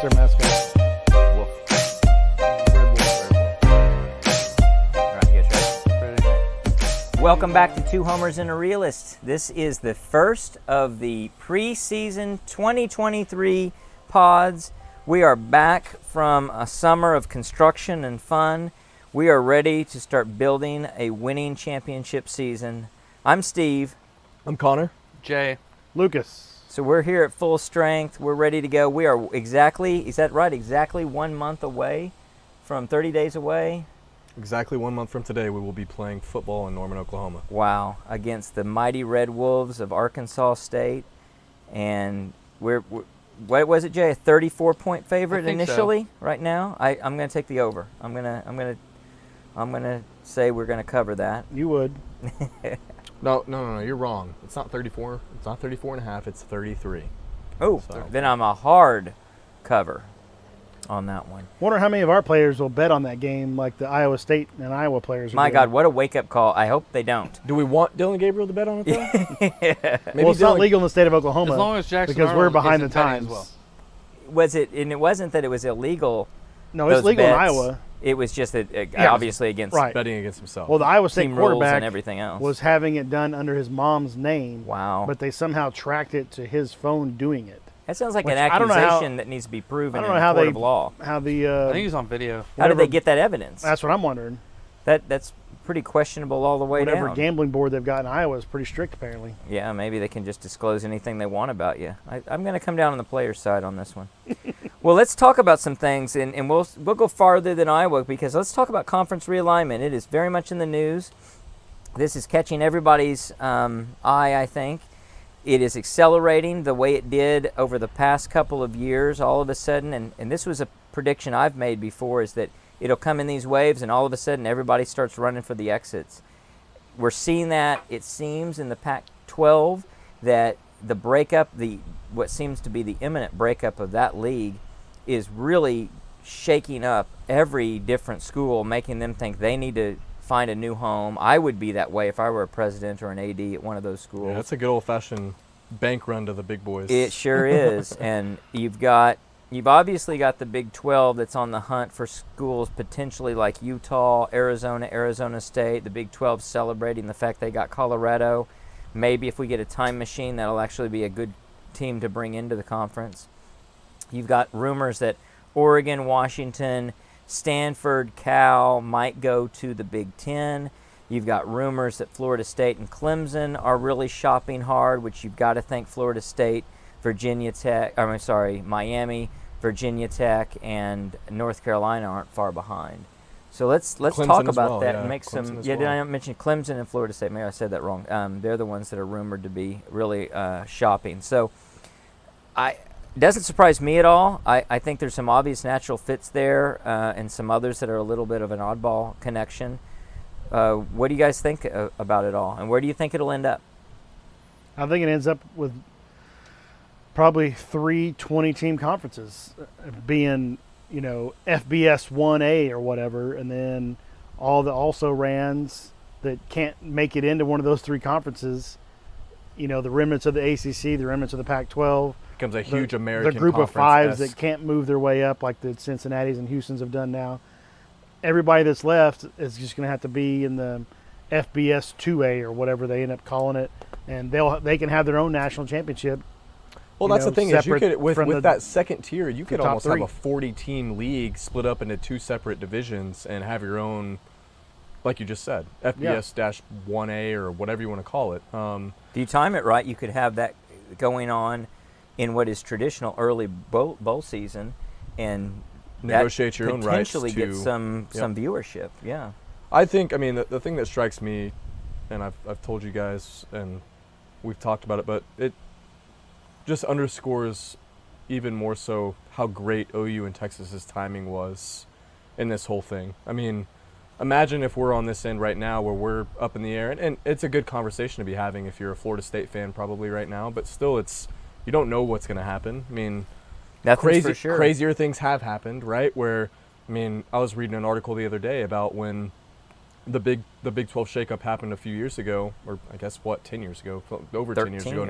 What's their mascot? Wolf. Red Wolf. All right, you guys ready? Welcome back to Two Homers and a Realist. This is the first of the preseason 2023 pods. We are back from a summer of construction and fun. We are ready to start building a winning championship season. I'm Steve. I'm Connor. Jay. Lucas. So we're here at full strength. We're ready to go. We are exactly, is that right, exactly 1 month away from 30 days away? Exactly 1 month from today, we will be playing football in Norman, Oklahoma. Wow, against the mighty Red Wolves of Arkansas State. And we're what was it, Jay? A 34-point favorite initially, right now? I'm going to take the over. I'm going to say we're going to cover that. You would. No, you're wrong. It's not 34. It's not 34 and a half. It's 33. Oh, So. then I'm a hard cover on that one. Wonder how many of our players will bet on that game like the Iowa State and Iowa players are My doing. God, what a wake-up call. I hope they don't. Do we want Dylan Gabriel to bet on it, though? Maybe Well, it's not legal in the state of Oklahoma. As long as Jackson because we're Arnold behind the isn't betting times. as well. Was it? And it wasn't that it was illegal. No, it's those legal in bets. Iowa. It was just that Yeah. obviously against Right. Betting against himself. Well, the Iowa State team rules quarterback and everything else. was having it done under his mom's name. Wow. But they somehow tracked it to his phone doing it. That sounds like Which an I don't know how- accusation that needs to be proven I in don't know a how court they of law. how the I think he's on video. How did whatever- they get that evidence? That's what I'm wondering. That's pretty questionable all the way Whatever down. gambling board they've got in Iowa is pretty strict, apparently. Yeah, maybe they can just disclose anything they want about you. I'm going to come down on the player's side on this one. Well, let's talk about some things, and we'll go farther than Iowa because let's talk about conference realignment. It is very much in the news. This is catching everybody's eye, I think. It is accelerating the way it did over the past couple of years all of a sudden, and this was a prediction I've made before, is that it'll come in these waves and all of a sudden everybody starts running for the exits. We're seeing that, it seems, in the Pac-12 that the breakup, what seems to be the imminent breakup of that league is really shaking up every different school, making them think they need to find a new home. I would be that way if I were a president or an AD at one of those schools. Yeah, that's a good old-fashioned bank run to the big boys. It sure is. And you've obviously got the Big 12 that's on the hunt for schools potentially like Utah, Arizona State. The Big 12 celebrating the fact they got Colorado. Maybe if we get a time machine, that'll actually be a good team to bring into the conference. You've got rumors that Oregon, Washington, Stanford, Cal might go to the Big 10. You've got rumors that Florida State and Clemson are really shopping hard, which you've got to think Florida State, Miami, Virginia Tech, and North Carolina aren't far behind. So let's Clemson talk as about well, that yeah, and make Clemson some. as Yeah, did well. I mention Clemson and Florida State? Maybe I said that wrong. They're the ones that are rumored to be really shopping. So it doesn't surprise me at all. I think there's some obvious natural fits there and some others that are a little bit of an oddball connection. What do you guys think about it all, and where do you think it'll end up? I think it ends up with probably 3 20-team conferences being, FBS 1A or whatever, and then all the also-rans that can't make it into one of those 3 conferences, the remnants of the ACC, the remnants of the Pac-12. Becomes a huge American The group of conference-esque. 5s that can't move their way up like the Cincinnatis and Houstons have done now. Everybody that's left is just going to have to be in the FBS 2A or whatever they end up calling it, and they can have their own national championship. Well, that's the thing is you separate could with from that second tier, you could top almost 3. have a 40-team league split up into 2 separate divisions and have your own, like you just said, FBS-1A or whatever you want to call it. If you time it right, you could have that going on in what is traditional early bowl season, and Negotiate your own rights potentially to get some viewership. Yeah. I think, the thing that strikes me, and I've told you guys, and we've talked about it, but it just underscores even more so how great OU and Texas's timing was in this whole thing. Imagine if we're on this end right now where we're up in the air, and it's a good conversation to be having if you're a Florida State fan probably right now, but still you don't know what's going to happen. That's for sure. Crazier things have happened, right? Where, I was reading an article the other day about when the Big 12 shakeup happened a few years ago, or I guess 10 years ago, over 10 years ago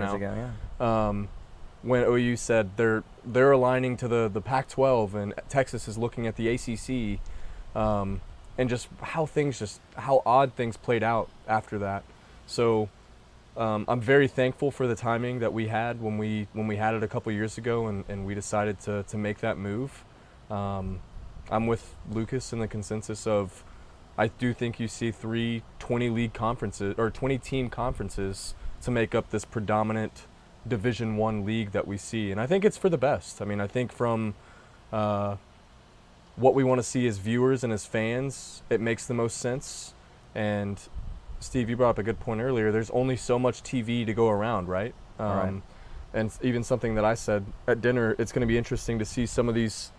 now. when OU said they're aligning to the Pac-12 and Texas is looking at the ACC, and just how odd things played out after that. So I'm very thankful for the timing that we had when we had it a couple years ago and we decided to make that move. I'm with Lucas in the consensus of I do think you see 3 20-league conferences or 20-team conferences to make up this predominant Division I league that we see, and I think it's for the best. I mean, I think from what we want to see as viewers and as fans, it makes the most sense. And Steve, you brought up a good point earlier. There's only so much TV to go around, right? Right. And even something that I said at dinner, it's going to be interesting to see some of these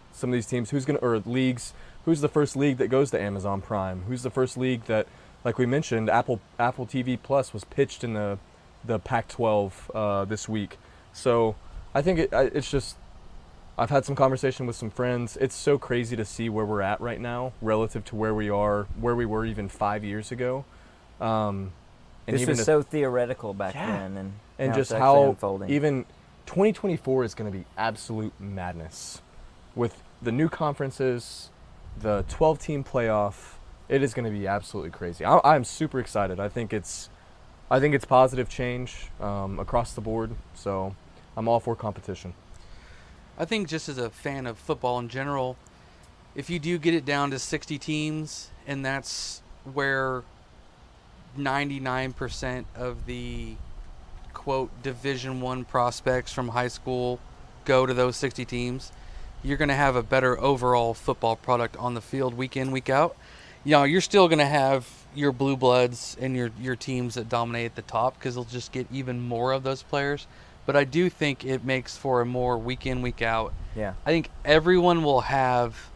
teams, or leagues. Who's the first league that goes to Amazon Prime? Who's the first league that, like we mentioned, Apple TV Plus was pitched in the Pac-12 this week. So I think it's just, I've had some conversation with some friends. It's so crazy to see where we're at right now relative to where we were even 5 years ago. And this was so theoretical back then, and just it's how unfolding. Even 2024 is going to be absolute madness with the new conferences, the 12-team playoff. It is going to be absolutely crazy. I'm super excited. I think it's positive change across the board. So I'm all for competition. I think just as a fan of football in general, if you do get it down to 60 teams, and that's where 99% of the quote Division I prospects from high school go to those 60 teams, you're going to have a better overall football product on the field week in, week out. You know, you're still going to have your blue bloods and your teams that dominate at the top because they'll just get even more of those players. But I do think it makes for a more week in, week out. Yeah. I think everyone will have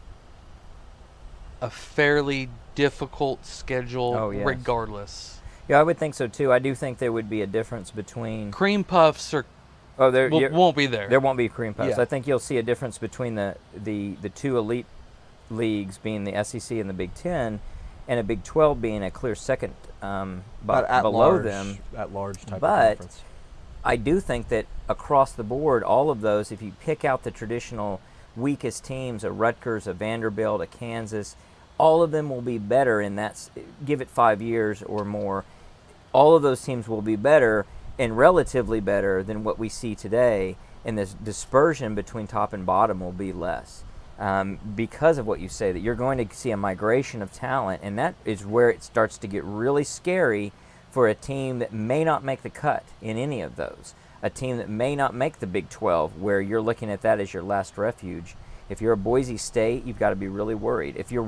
a fairly difficult schedule regardless. Yeah, I would think so too. I do think there would be a difference between Cream puffs are won't be there. There won't be cream puffs. Yeah. I think you'll see a difference between the 2 elite leagues being the SEC and the Big Ten, and a Big 12 being a clear second below them. At large type of But conference. I do think that across the board, all of those, if you pick out the traditional weakest teams, a Rutgers, a Vanderbilt, a Kansas, all of them will be better in that. Give it 5 years or more. All of those teams will be better and relatively better than what we see today, and this dispersion between top and bottom will be less because of what you say, that you're going to see a migration of talent, and that is where it starts to get really scary for a team that may not make the cut in any of those, a team that may not make the Big 12, where you're looking at that as your last refuge. If you're a Boise State, you've got to be really worried. If you're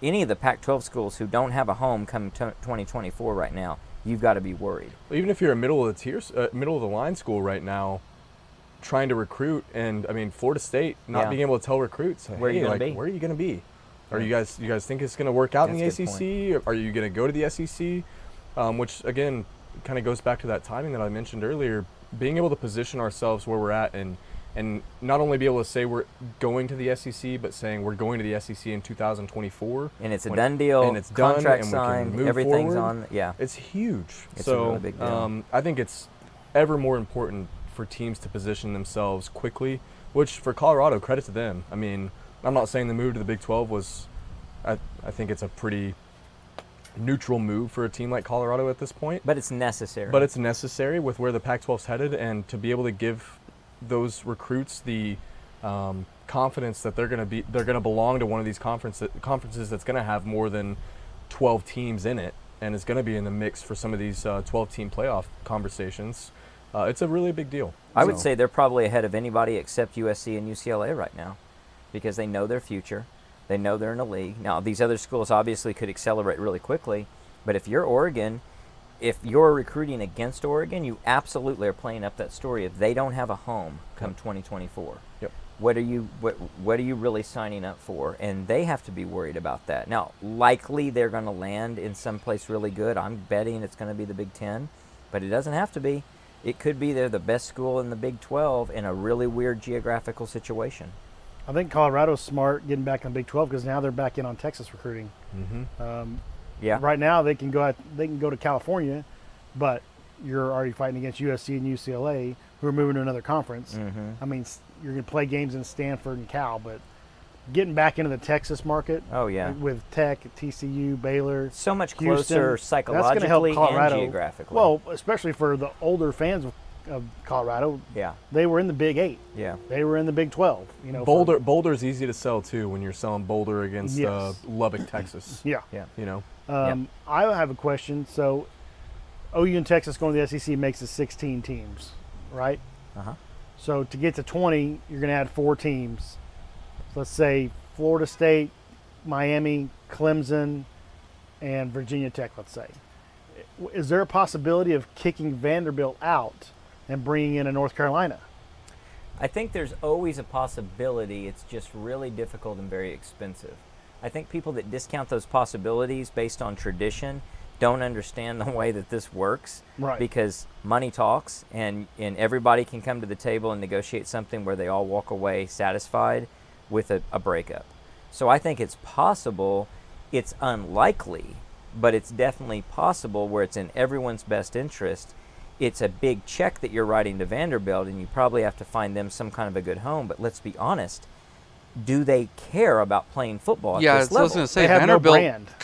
any of the Pac-12 schools who don't have a home come 2024 right now, you've got to be worried. Even if you're a middle of the line school right now, trying to recruit, and I mean Florida State not being able to tell recruits, where are you going to be? Where are you going to be? Are you guys think it's going to work out in the ACC? Are you going to go to the SEC? Which again kind of goes back to that timing that I mentioned earlier. Being able to position ourselves where we're at, and not only be able to say we're going to the SEC, but saying we're going to the SEC in 2024. And it's a done deal. And it's contract done, signed. And we can move Everything's forward. on. Yeah. It's huge. It's a really big deal. I think it's ever more important for teams to position themselves quickly, which for Colorado, credit to them. I mean, I'm not saying the move to the Big 12 was, I think it's a pretty neutral move for a team like Colorado at this point. But it's necessary. But it's necessary with where the Pac-12's headed, and to be able to give those recruits the confidence that they're going to belong to one of these conferences that's going to have more than 12 teams in it, and is going to be in the mix for some of these 12-team playoff conversations. It's a really big deal. I would say they're probably ahead of anybody except USC and UCLA right now, because they know their future. They know they're in a league. Now, these other schools obviously could accelerate really quickly, but if you're Oregon, if you're recruiting against Oregon, you absolutely are playing up that story. If they don't have a home come 2024, yep. What are you really signing up for? And they have to be worried about that. Now, likely they're going to land in some place really good. I'm betting it's going to be the Big Ten, but it doesn't have to be. It could be they're the best school in the Big 12 in a really weird geographical situation. I think Colorado's smart getting back in the Big 12 because now they're back in on Texas recruiting. Mm-hmm. Yeah. Right now they can go to California, but you're already fighting against USC and UCLA, who are moving to another conference. Mm-hmm. I mean, you're going to play games in Stanford and Cal, but getting back into the Texas market Oh, yeah. with Tech, TCU, Baylor, So much Houston, closer that's going to help psychologically Colorado. and geographically. Well, especially for the older fans of Colorado, yeah, they were in the Big 8. yeah. They were in the Big 12. You know, Boulder's easy to sell too when you're selling Boulder against Yes. Lubbock, Texas. Yeah. Yeah. You know, I have a question. So, OU and Texas going to the SEC makes it 16 teams, right? Uh-huh. So to get to 20, you're going to add 4 teams. So let's say Florida State, Miami, Clemson, and Virginia Tech, let's say. Is there a possibility of kicking Vanderbilt out and bringing in a North Carolina? I think there's always a possibility. It's just really difficult and very expensive. I think people that discount those possibilities based on tradition don't understand the way that this works. Right. Because money talks, and everybody can come to the table and negotiate something where they all walk away satisfied with a breakup. So I think it's possible. It's unlikely, but it's definitely possible where it's in everyone's best interest. It's a big check that you're writing to Vanderbilt, and you probably have to find them some kind of a good home. But let's be honest, do they care about playing football at Yeah, this so I was level? going to say They have no Vanderbilt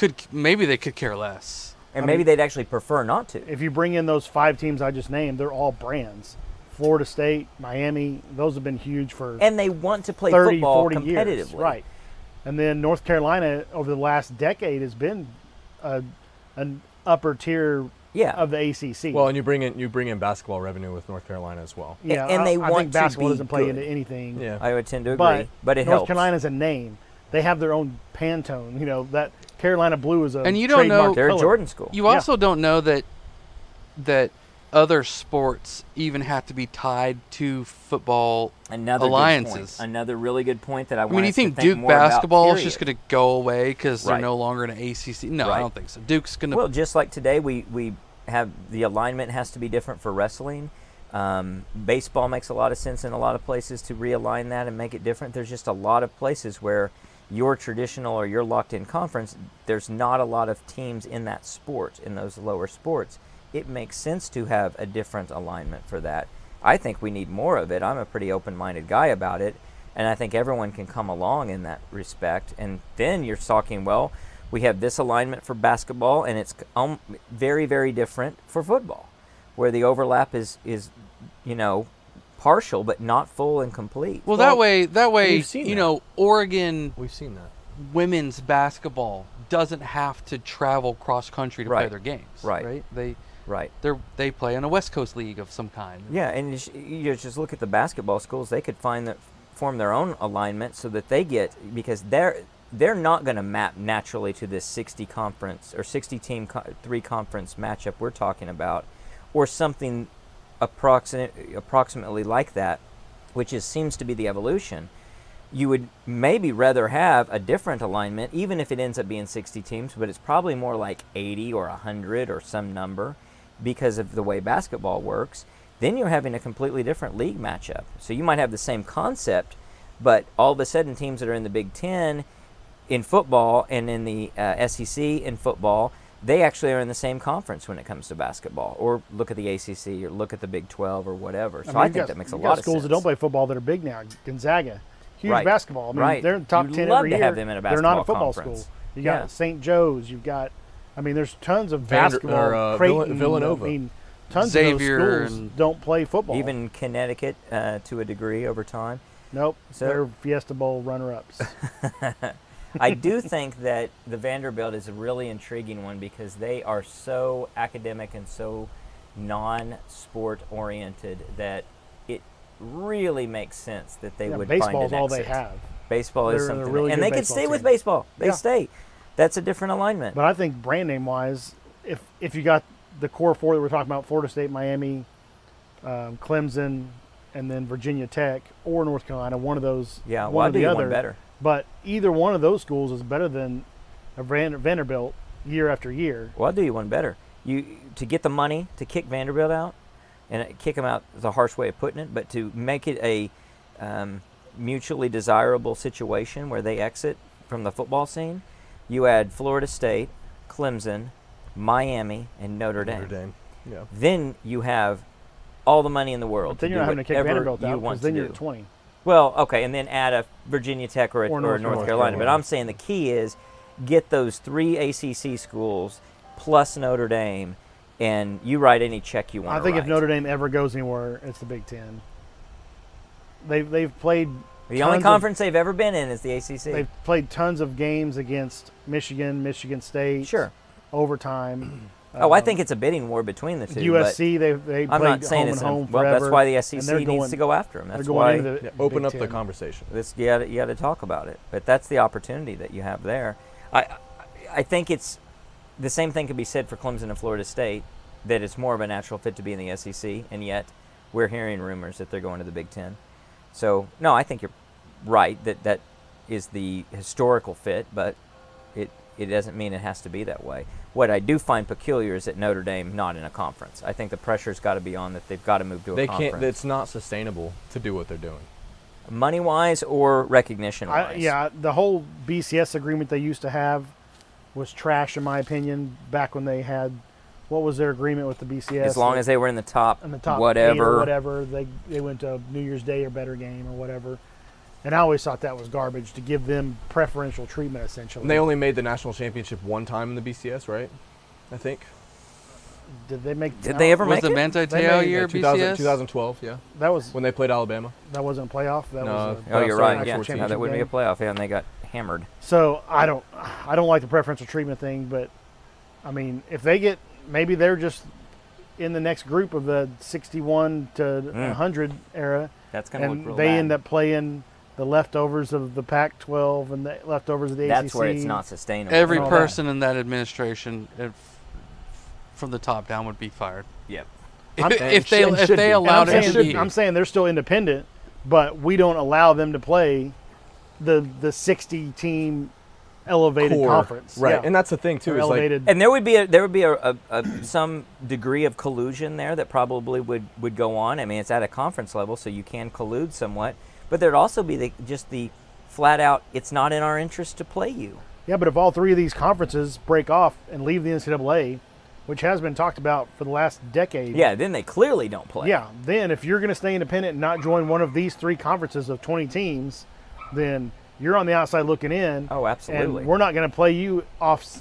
brand. maybe they could care less. And I maybe mean- they'd actually prefer not to. If you bring in those 5 teams I just named, they're all brands. Florida State, Miami, those have been huge for And they want to play 30, football 40 competitively. years. Right. And then North Carolina over the last decade has been an upper tier Yeah. of the ACC. well, and you bring in basketball revenue with North Carolina as well. yeah, and they I want think to basketball be doesn't play good. into anything. Yeah. I would tend to agree, but it North helps. Carolina's a name. They have their own Pantone. You know, that Carolina blue is a And you don't know- trademark They're a color. Jordan school. You also don't know that other sports even have to be tied to football. Another alliances. Good point. Another really good point that I I want mean, you us to think think Duke more about, basketball is period. just going to go away because they're Right. no longer in an ACC? No, Right. I don't think so. Duke's going to. Well, just like today, we have the alignment has to be different for wrestling. Baseball makes a lot of sense in a lot of places to realign that and make it different. There's just a lot of places where your traditional or your locked-in conference, there's not a lot of teams in that sport, in those lower sports. It makes sense to have a different alignment for that. I think we need more of it. I'm a pretty open-minded guy about it, and I think everyone can come along in that respect. And then you're talking, well, we have this alignment for basketball, and it's very, very different for football, where the overlap is partial but not full and complete. well, that way, we've seen you that. know, Oregon We've seen that. women's basketball doesn't have to travel cross country to play Right. their games. Right. Right. Right. They play in a West Coast league of some kind. Yeah, and you just look at the basketball schools. They could form their own alignment so that they get, because they're not going to map naturally to this 60 conference or 60 team 3 conference matchup we're talking about, or something approximately like that, which seems to be the evolution. You would maybe rather have a different alignment, even if it ends up being 60 teams, but it's probably more like 80 or 100 or some number because of the way basketball works. Then you're having a completely different league matchup. So you might have the same concept, but all of a sudden teams that are in the Big Ten in football and in the SEC in football, they actually are in the same conference when it comes to basketball. Or look at the ACC or look at the Big 12 or whatever. So I you've think got- that makes a you've lot got of schools sense. that don't play football that are big now. Gonzaga, huge Right. basketball. I mean, Right. they're in the top You'd 10 love every to year. have them in a They're not a basketball football conference. school. You got Yeah. St. Joe's. You've got, I mean, there's tons of Vander- basketball. or, Creighton, Villanova. I mean, tons Xavier of those schools and- don't play football. Even Connecticut to a degree over time. nope. So- They're Fiesta Bowl runner-ups. I do think that the Vanderbilt is a really intriguing one because they are so academic and so non-sport oriented that it really makes sense that they Yeah, would find baseball's an all they exit. have. Baseball is They're a something, really and good they could baseball stay with team. baseball. They Yeah. stay. That's a different alignment. But I think brand name-wise, if you got the core 4 that we're talking about, Florida State, Miami, Clemson, and then Virginia Tech or North Carolina, one of those, yeah, well, one I'll or do the you other. one better. But either one of those schools is better than a Vanderbilt year after year. Well, I'll do you one better. To get the money to kick Vanderbilt out, and kick them out is a harsh way of putting it, but to make it a mutually desirable situation where they exit from the football scene, you add Florida State, Clemson, Miami, and Notre Dame. Notre Dame. Yeah. Then you have all the money in the world. But then to you're do not having to kick whatever Vanderbilt you out want because then to you're do. at 20. Well, okay, and then add a Virginia Tech or Or North North Carolina. But Carolina. I'm saying the key is get those 3 ACC schools plus Notre Dame, and you write any check you want I to think write. if Notre Dame ever goes anywhere, it's the Big Ten. They've played The only tons conference they've ever been in is the ACC. They've played tons of games against Michigan, Michigan State. Sure. Overtime. Oh, I think it's a bidding war between the two. USC, they but I'm played not saying home it's and home well. forever. That's why the and SEC they're needs going- to go after them. they're That's going why into the Open Big up the Ten. conversation. you got to talk about it. But that's the opportunity that you have there. I think it's the same thing could be said for Clemson and Florida State, that it's more of a natural fit to be in the SEC, and yet we're hearing rumors that they're going to the Big Ten. So no, I think you're right that is the historical fit, but it doesn't mean it has to be that way. What I do find peculiar is that Notre Dame not in a conference. I think the pressure's got to be on that they've got to move to a They conference. can't. It's not sustainable to do what they're doing. Money-wise or recognition-wise. Yeah, the whole BCS agreement they used to have was trash, in my opinion, back when they had, what was their agreement with the BCS? As long as they were in the top, in the top 8 whatever. or whatever, they went to New Year's Day or better game or whatever. And I always thought that was garbage to give them preferential treatment, essentially. And they only made the national championship one time in the BCS, right? I think. Did they make? Did they ever Was make the it? Manti They Te'o made year 2000, BCS? 2012, yeah. That was When they played Alabama. that wasn't a playoff. That No, was. Oh, you're right. actual Yeah, championship that wouldn't be a game. playoff. Yeah, and they got hammered. So I don't like the preferential treatment thing, but I mean, if they get, maybe they're just in the next group of the 61 to 100 era, That's going to look and real they bad. end up playing the leftovers of the Pac-12 and the leftovers of the That's ACC. where it's not sustainable. Every and all that. person in that administration, from the top down, would be fired. Yep. If and should be. they And allowed I'm it to saying, be. I'm saying they're still independent, but we don't allow them to play the 60 team elevated Core. conference. Right. Yeah. And that's the thing, too. Or Is like, elevated. And there would be a some degree of collusion there that probably would go on. I mean, it's at a conference level, so you can collude somewhat. But there'd also be just the flat out, it's not in our interest to play you. Yeah, but if all 3 of these conferences break off and leave the NCAA, which has been talked about for the last decade. Yeah, then they clearly don't play. Yeah, then if you're going to stay independent and not join one of these 3 conferences of 20 teams, then you're on the outside looking in. Oh, absolutely. And we're not going to play you off,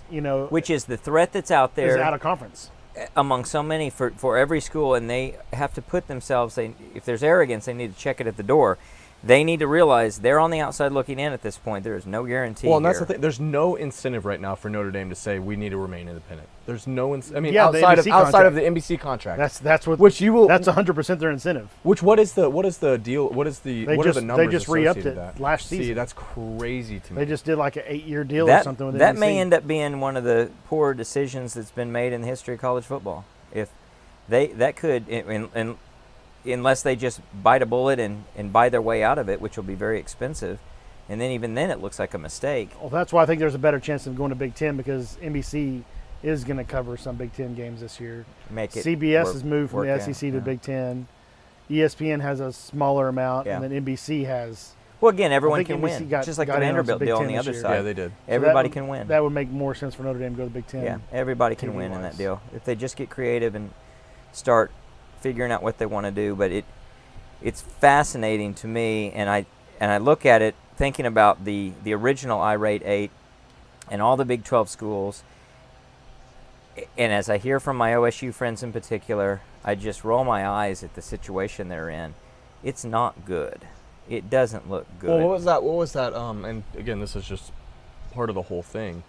Which is the threat that's out is there out of conference. among so many for every school, and they have to put themselves, if there's arrogance, they need to check it at the door. They need to realize they're on the outside looking in at this point. There is no guarantee. well, and that's here. the thing. There's no incentive right now for Notre Dame to say we need to remain independent. There's no I mean, Yeah, the outside NBC of the NBC contract. That's what. Which you will. That's 100% their incentive. What is the deal? What is the They what just- are the numbers they just re-upped associated it with that? last See, season. that's crazy to me. They just did like an 8-year deal or that something with that NBC. may end up being one of the poor decisions that's been made in the history of college football. If that could, unless they just bite a bullet and buy their way out of it, which will be very expensive, and then even then it looks like a mistake. Well, that's why I think there's a better chance of going to Big Ten, because NBC is going to cover some Big Ten games this year. Make it CBS work- has moved from work the out, SEC to yeah. Big Ten. ESPN has a smaller amount, Yeah. and then NBC has. Well, again, everyone think can NBC win, got- just like got the in on some Vanderbilt Big deal on Ten the this other year. side. yeah, they did. So that Everybody would- can win. That would make more sense for Notre Dame to go to the Big Ten. Yeah, everybody can win in TV-wise. that deal if they just get creative and start figuring out what they want to do. But it's fascinating to me, and I look at it thinking about the original I-Rate 8 and all the Big 12 schools, and as I hear from my OSU friends in particular, I just roll my eyes at the situation they're in. It's not good. It doesn't look good. Well, what was that? And again, this is just part of the whole thing.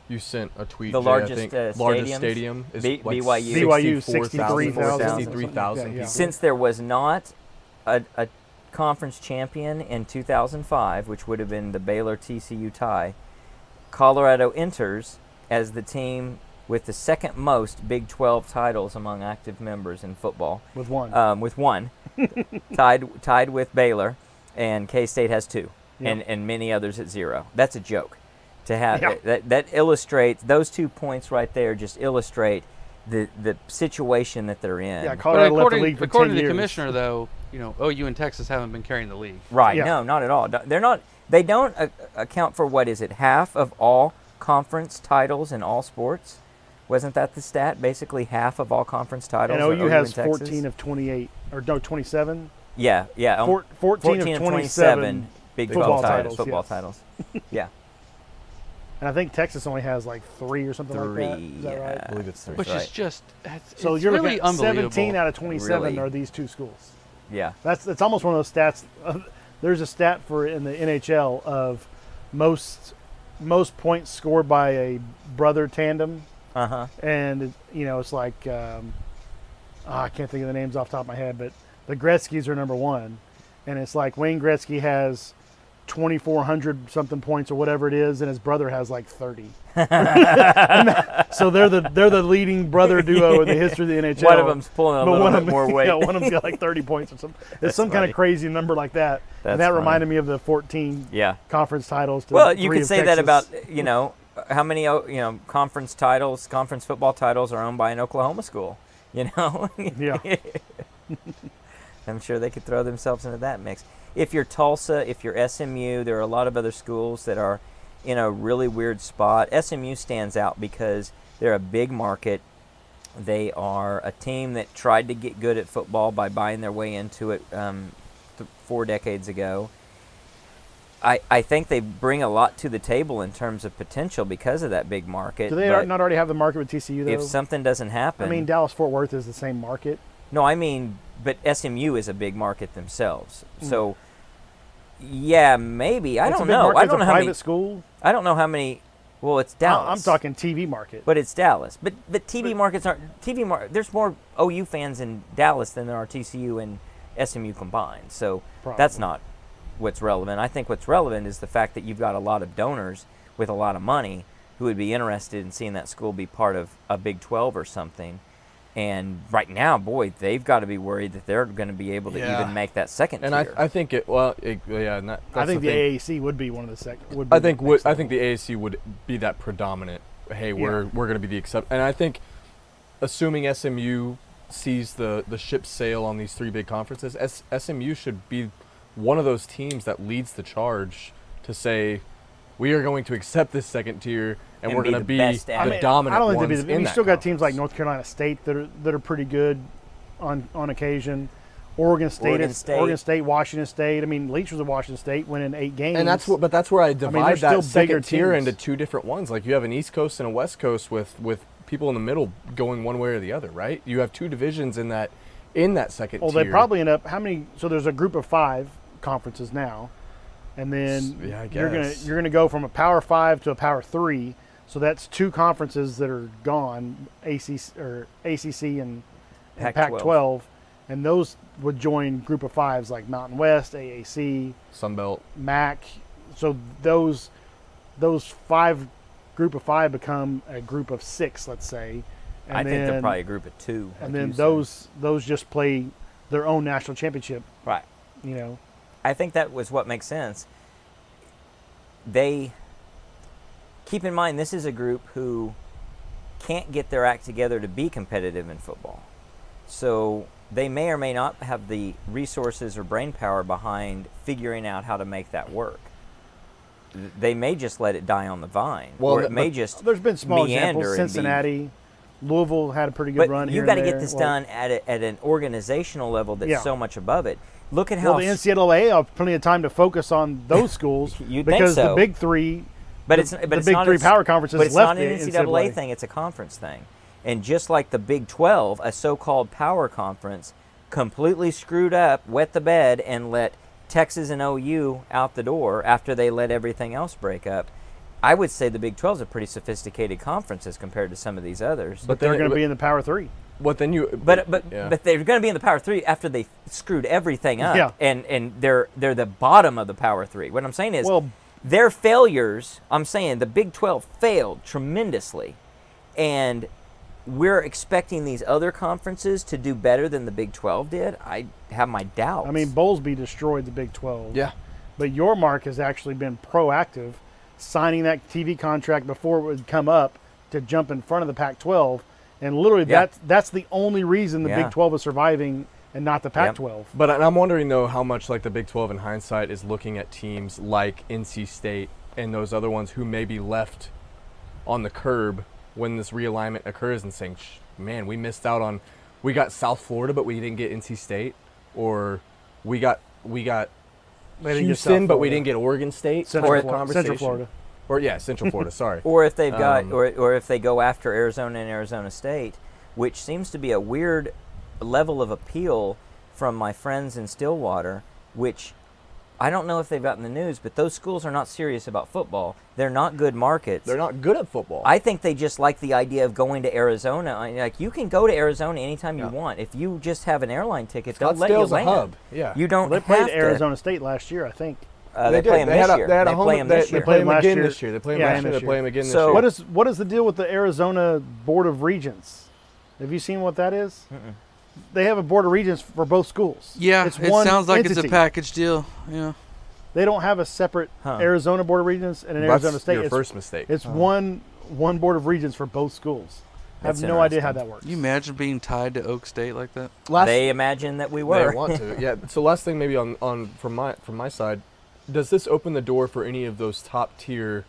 You sent a tweet. The Jay, largest, I think, stadiums? largest stadium is B- like BYU. BYU 63,000 63,000. Yeah. Since there was not a conference champion in 2005, which would have been the Baylor-TCU tie, Colorado enters as the team with the second most Big 12 titles among active members in football, With one. with one, tied with Baylor, and K-State has 2, Yep. and many others at 0. That's a joke. To have Yeah. that illustrates, those 2 points right there just illustrate the situation that they're in. Yeah, But Colorado left the league for 10 according to the years. commissioner, though, OU and Texas haven't been carrying the league. Right? Yeah. No, not at all. They're not. They don't account for, what is it, half of all conference titles in all sports. Wasn't that the stat? Basically half of all conference titles. And are OU has in Texas. 14 of 28, or no, 27. Yeah. 14 of 27 Big football 12 titles, football yes. titles. Yeah. And I think Texas only has like 3 or something like that. Three, Is that right? I believe it's 3. Which right. is just So it's you're really looking at unbelievable. 17 out of 27 Really. are these 2 schools. Yeah. It's almost one of those stats. There's a stat for in the NHL of most points scored by a brother tandem, and it's like I can't think of the names off the top of my head, but the Gretzkys are number 1, and it's like Wayne Gretzky has 2,400 something points or whatever it is, and his brother has like 30. So they're the leading brother duo in the history of the NHL. One of them's pulling a But little bit more weight. Yeah, one of them's got like 30 points or something. It's some kind funny. of crazy number like that. That's And that funny. reminded me of the 14 Yeah. conference titles. To Well, you 3 could of say that Texas. about, how many, conference football titles are owned by an Oklahoma school, Yeah. I'm sure they could throw themselves into that mix. If you're Tulsa, if you're SMU, there are a lot of other schools that are in a really weird spot. SMU stands out because they're a big market. They are a team that tried to get good at football by buying their way into it 4 decades ago. I think they bring a lot to the table in terms of potential because of that big market. Do they but not already have the market with TCU, though? if something doesn't happen... I mean, Dallas-Fort Worth is the same market. No, I mean, but SMU is a big market themselves. So, yeah, maybe. I It's a don't big know. market. I It's don't a know how private many. school. I don't know how many. Well, it's Dallas. I'm talking TV market. But it's Dallas. But TV markets aren't there's more OU fans in Dallas than there are TCU and SMU combined. So that's Probably. not what's relevant. I think what's relevant is the fact that you've got a lot of donors with a lot of money who would be interested in seeing that school be part of a Big 12 or something. And right now, boy, they've got to be worried that they're going to be able to even make that second And tier. I think and that's I think the thing. AAC would be one of the second. I think the AAC would be that predominant. Hey, we're going to be the exception. And I think, assuming SMU sees the ship sail on these 3 big conferences, SMU should be one of those teams that leads the charge to say, we are going to accept this second tier, and we're be going to the be best at the it. dominant I don't think ones they'd be. in You that still got teams like conference. North Carolina State that are pretty good on occasion. Oregon State, Washington State. I mean, Leach was at Washington State, winning 8 games. And that's where I divide there's still that bigger second tier teams. into 2 different ones. Like you have an East Coast and a West Coast with people in the middle going one way or the other, right? You have 2 divisions in that second Well, tier. they probably end up how many? So there's a group of 5 conferences now, and then Yeah, I you're guess. gonna go from a Power 5 to a Power 3. So that's 2 conferences that are gone, ACC and Pac-12, and those would join group of 5s like Mountain West, AAC, Sunbelt. MAC. So those 5 group of 5 become a group of 6, let's say. And I think they're then- probably a group of 2. And like then you said. those just play their own national championship. Right. You know, I think that was what makes sense. They keep in mind this is a group who can't get their act together to be competitive in football. So they may or may not have the resources or brain power behind figuring out how to make that work. They may just let it die on the vine, Well, or it may just there's been small meander examples. and be- Cincinnati, Louisville had a pretty good But run here. you've got to and get there. this Well, done at an organizational level that's Yeah. so much above it. Look at how Well, the NCAA have plenty of time to focus on those schools You'd think because so. the big 3. But the it's big not 3 a- power conferences But it's left not an the NCAA thing; it's a conference thing. And just like the Big 12, a so-called power conference, completely screwed up, wet the bed, and let Texas and OU out the door after they let everything else break up. I would say the Big 12 is a pretty sophisticated conference as compared to some of these others. But they're going to be in the Power 3. But yeah. they're going to be in the Power 3 after they screwed everything up. Yeah. And they're the bottom of the Power 3. What I'm saying is Well, their failures, I'm saying the Big 12 failed tremendously. And we're expecting these other conferences to do better than the Big 12 did. I have my doubts. I mean, Bowlesby destroyed the Big 12. Yeah. But your mark has actually been proactive, signing that TV contract before it would come up to jump in front of the Pac-12. And literally, Yeah. that's the only reason the Yeah. Big 12 is surviving and not the Pac-12. But I'm wondering, though, how much like the Big 12 in hindsight is looking at teams like NC State and those other ones who may be left on the curb when this realignment occurs and saying, man, we missed out on, we got South Florida, but we didn't get NC State, or we got They didn't get South Houston, but we Florida. didn't get Oregon State. Central type of Central Florida. Or Central Florida. Sorry. Or if they've got, or if they go after Arizona and Arizona State, which seems to be a weird level of appeal from my friends in Stillwater, which I don't know if they've gotten the news, but those schools are not serious about football. They're not good markets. They're not good at football. I think they just like the idea of going to Arizona. Like, you can go to Arizona anytime you want. If you just have an airline ticket, they'll let you Scottsdale's a land. hub. Yeah. You don't Well, they played have to. Arizona State last year, I think. They play them this year. They had a They home. play them this They year. play them last again year. this year. They play them Yeah, last and year. this They play year. them again this So- year. What is the deal with the Arizona Board of Regents? Have you seen what that is? They have a Board of Regents for both schools. Yeah, it's it one sounds like entity. it's a package deal. Yeah. They don't have a separate Arizona Board of Regents and an That's Arizona State. your It's, first mistake. it's one Board of Regents for both schools. I have That's no idea how interesting. that works. Can you imagine being tied to Oak State like that? They imagine that we were. They want to. Yeah. So last thing, maybe on from my side, does this open the door for any of those top tier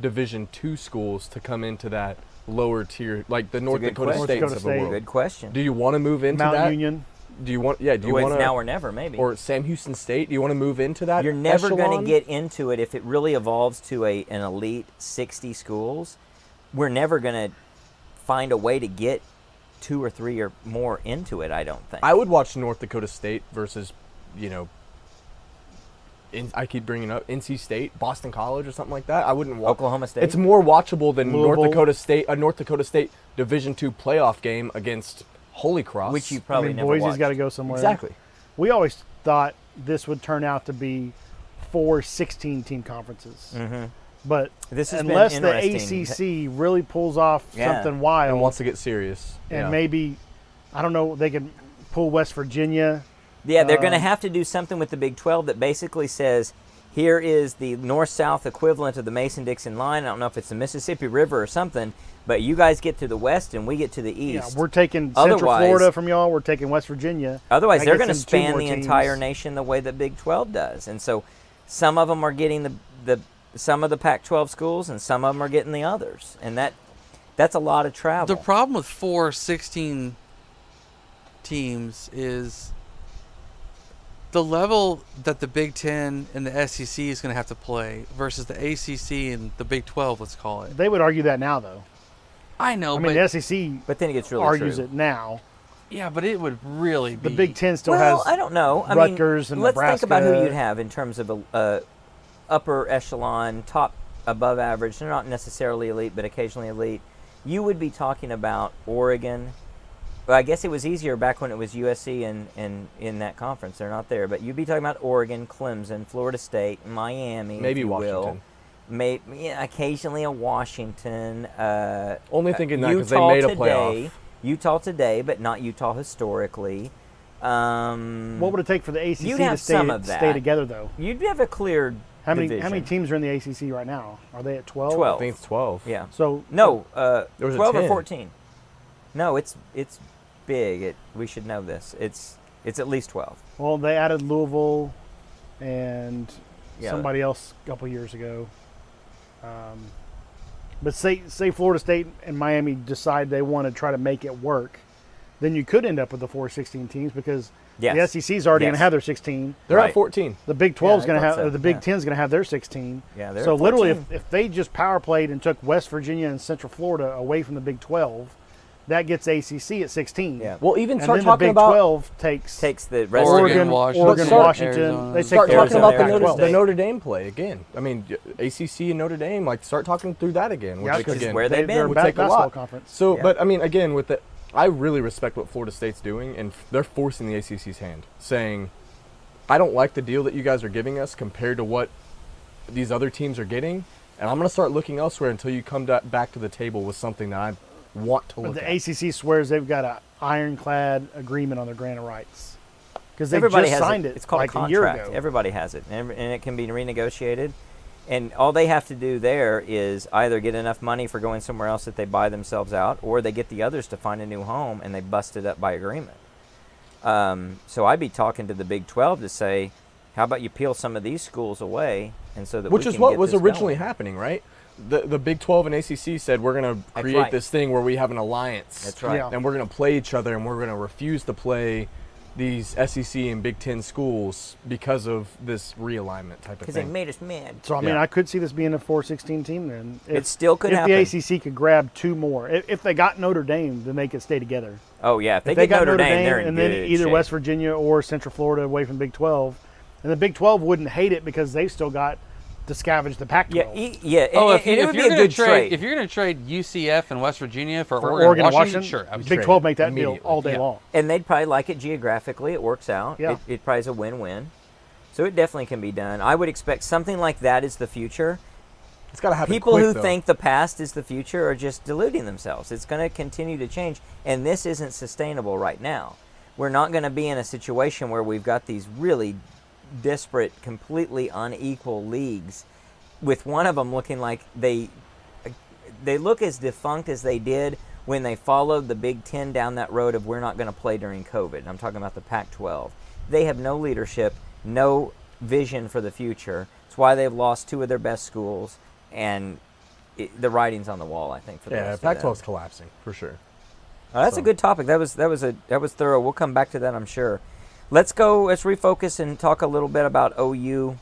Division II schools to come into that lower tier, like the North good Dakota question. States North of Dakota the world? Good question. Do you want to move into Mount that? Union. Do you want? Yeah. Do you Well, want it's to? now or never, maybe. Or Sam Houston State? Do you want to move into that? You're never going echelon? to get into it if it really evolves to an elite 60 schools. We're never going to find a way to get 2 or 3 or more into it, I don't think. I would watch North Dakota State versus, I keep bringing up NC State, Boston College, or something like that. I wouldn't watch Oklahoma State. It's more watchable than Louisville. a North Dakota State Division II playoff game against Holy Cross. which you probably never Boise's watched. got to go somewhere. exactly. We always thought this would turn out to be 4 16-team conferences. But This has been unless the interesting. ACC really pulls off Yeah. something wild, And wants to get serious. and Yeah. maybe, I don't know, they could pull West Virginia. Yeah, they're going to have to do something with the Big 12 that basically says, here is the north-south equivalent of the Mason-Dixon line. I don't know if it's the Mississippi River or something, but you guys get to the west and we get to the Yeah, east. we're taking Central Otherwise- Florida from y'all. We're taking West Virginia. Otherwise, That they're gets going to them 2 span more the teams. entire nation the way that Big 12 does. And so some of them are getting some of the Pac-12 schools and some of them are getting the others. And that's a lot of travel. The problem with 4 16 teams is the level that the Big Ten and the SEC is going to have to play versus the ACC and the Big 12, let's call it. They would argue that now, though. I know, I mean, the SEC but then it gets really argues true. it now. yeah, but it would really be. The Big Ten still Well, has I don't know. I Rutgers mean, and let's think about who Nebraska. you'd have in terms of a upper echelon, top above average. They're not necessarily elite, but occasionally elite. You would be talking about Oregon. Well, I guess it was easier back when it was USC and in that conference. They're not there, but you'd be talking about Oregon, Clemson, Florida State, Miami, Maybe if you will. Washington. Maybe occasionally a Washington. Only thinking that because they Utah made a today, playoff. Utah today, but not Utah historically. What would it take for the ACC You'd to have some stay, of that. stay together, though? You'd have a clear How many division. teams are in the ACC right now? Are they at 12? 12. I think it's 12. Yeah. So No, There was a 12 or 10. 14. No, it's big. We should know this. It's at least 12. well, they added Louisville and Yeah. somebody else a couple years ago. But say Florida State and Miami decide they want to try to make it work, then you could end up with the 4 16 teams because Yes. the SEC's already going to Yes. have their 16. They're Right. at 14. The Big 12's I going to thought have, so, or the Big yeah. 10's going to have their 16. Yeah, they're So at literally, 14. if they just power played and took West Virginia and Central Florida away from the Big 12, that gets ACC at 16. Yeah. Well, even And start then the talking Big about 12 takes takes the rest Oregon, of the Washington, Washington. Arizona. They take start the talking Arizona about the Arizona Notre, State. the Notre Dame play again. I mean, ACC and Notre Dame, like start talking through that again. Yeah, Which because again, where they've they're a been. would take a basketball lot. conference. So, Yeah. but I mean, again, with the, I really respect what Florida State's doing, and they're forcing the ACC's hand, saying, I don't like the deal that you guys are giving us compared to what these other teams are getting, and I'm going to start looking elsewhere until you come back to the table with something that I want to But look the at. ACC swears they've got an ironclad agreement on their grant of rights because they Everybody just has signed it. it It's called like a a year contract. ago. Everybody has it, and it can be renegotiated. And all they have to do there is either get enough money for going somewhere else that they buy themselves out, or they get the others to find a new home and they bust it up by agreement. So I'd be talking to the Big 12 to say, How about you peel some of these schools away, and so that Which we is can what get was this originally going. happening, right? The Big 12 and ACC said we're going to create right. this thing where we have an alliance. That's right. Yeah. And we're going to play each other, and we're going to refuse to play these SEC and Big 10 schools because of this realignment type of Because they thing. made us mad. So I mean, Yeah. I could see this being a 4-16 team then. It still could if happen. the ACC could grab 2 more. If they got Notre Dame, then they could stay together. Oh yeah, if they If they get got Notre Dame, they're in and good then either shape. West Virginia or Central Florida away from Big 12, and the Big 12 wouldn't hate it because they've still got to scavenge the Pac-12. Yeah. Oh, and, if, and you, it would if be you're a going good to trade, trade. if you're going to trade UCF and West Virginia for For Oregon and Washington, sure. I would Big trade 12 make that deal immediately. all day Yeah. long. And they'd probably like it geographically. It works out. Yeah. It probably is a win-win. So it definitely can be done. I would expect something like that is the future. It's got to happen People quick, who though. think the past is the future are just deluding themselves. It's going to continue to change, and this isn't sustainable right now. We're not going to be in a situation where we've got these really disparate, completely unequal leagues, with one of them looking like they look as defunct as they did when they followed the Big Ten down that road of we're not going to play during COVID. I'm talking about the Pac-12. They have no leadership, no vision for the future. It's why they've lost 2 of their best schools, and the writing's on the wall, I think, for the Yeah, rest of them. Pac-12's collapsing, for sure. That's a good topic. That was thorough. We'll come back to that, I'm sure. Let's refocus and talk a little bit about OU.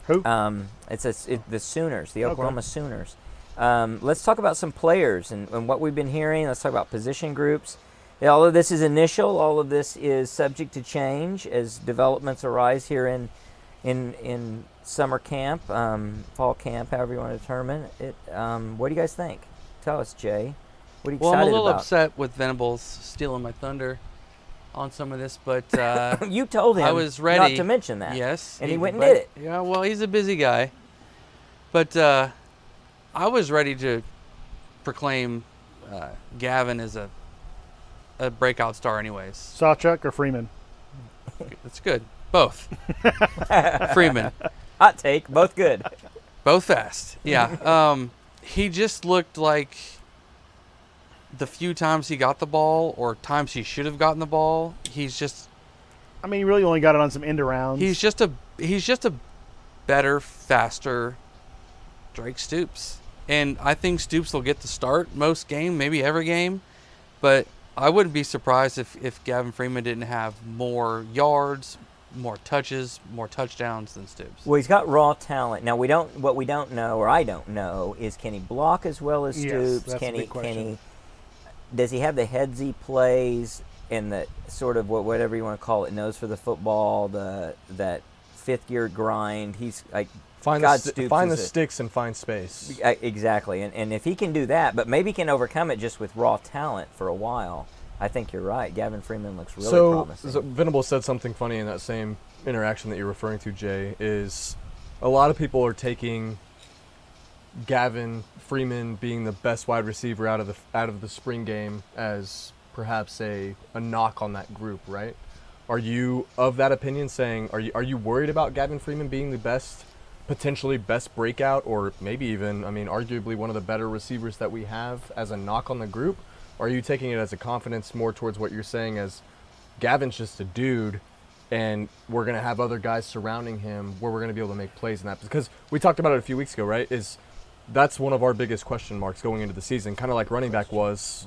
Who? The Sooners, the Okay. Oklahoma Sooners. Let's talk about some players and what we've been hearing. Let's talk about position groups. Yeah, all of this is initial. All of this is subject to change as developments arise here in summer camp, fall camp, however you want to determine it. What do you guys think? Tell us, Jay. What are you Well, I'm a excited little about? upset with Venables stealing my thunder on some of this, but You told him I was ready. not to mention that. Yes, And he went and but- did it. Yeah, well, he's a busy guy, but I was ready to proclaim Gavin as a breakout star, anyways. Sawchuk or Freeman? That's good. Both. Freeman. Hot take. Both good. Both fast. Yeah. He just looked like the few times he got the ball or times he should have gotten the ball, he's just I mean, he really only got it on some end arounds. he's just a better, faster Drake Stoops. And I think Stoops will get the start most game, maybe every game. But I wouldn't be surprised if Gavin Freeman didn't have more yards, more touches, more touchdowns than Stoops. Well, he's got raw talent. Now what we don't know, or I don't know, is can he block as well as Yes, Stoops? that's a Can big question. does he have the headsy plays and the sort of whatever you want to call it, nose for the football, that fifth gear grind? He's like Find God, the, Stoops find the is sticks and find space. exactly, and if he can do that, but maybe he can overcome it just with raw talent for a while. I think you're right. Gavin Freeman looks really promising. So Venable said something funny in that same interaction that you're referring to, Jay, is a lot of people are taking Gavin Freeman being the best wide receiver out of the spring game as perhaps a knock on that group, right? Are you of that opinion, saying are you worried about Gavin Freeman being the potentially best breakout, or maybe even, I mean, arguably one of the better receivers that we have as a knock on the group? Or are you taking it as a confidence more towards what you're saying as Gavin's just a dude and we're going to have other guys surrounding him where we're going to be able to make plays in that? Because we talked about it a few weeks ago, right? That's one of our biggest question marks going into the season, kind of like running back was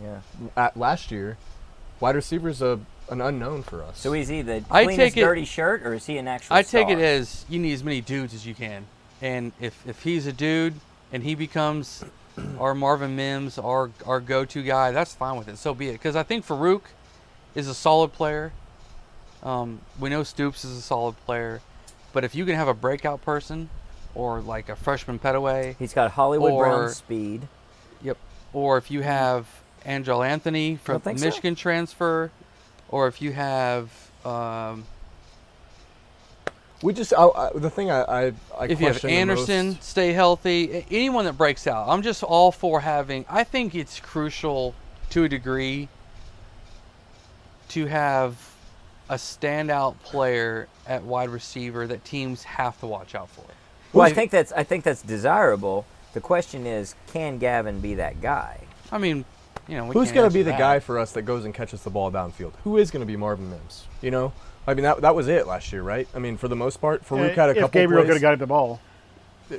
at last year. Wide receiver's an unknown for us. So is he the I cleanest take it- dirty shirt, or is he an actual I take star? it as you need as many dudes as you can. And if he's a dude and he becomes our Marvin Mims, our go-to guy, that's fine with it. So be it. Because I think Farouk is a solid player. We know Stoops is a solid player. But if you can have a breakout person or like a freshman Petaway, He's got Hollywood or- Brown speed. or if you have Angel Anthony from think so. Michigan transfer, or if you have We just the thing I if you have question the Anderson, most- stay healthy, anyone that breaks out. I'm just all for having, I think it's crucial to a degree to have a standout player at wide receiver that teams have to watch out for. Well, I think that's desirable. The question is, can Gavin be that guy? I mean, we who's can't going to answer be the that. guy for us that goes and catches the ball downfield? Who is going to be Marvin Mims? I mean, that was it last year, right? I mean, for the most part, Farouk had a couple If Gabriel could plays. have got at the ball.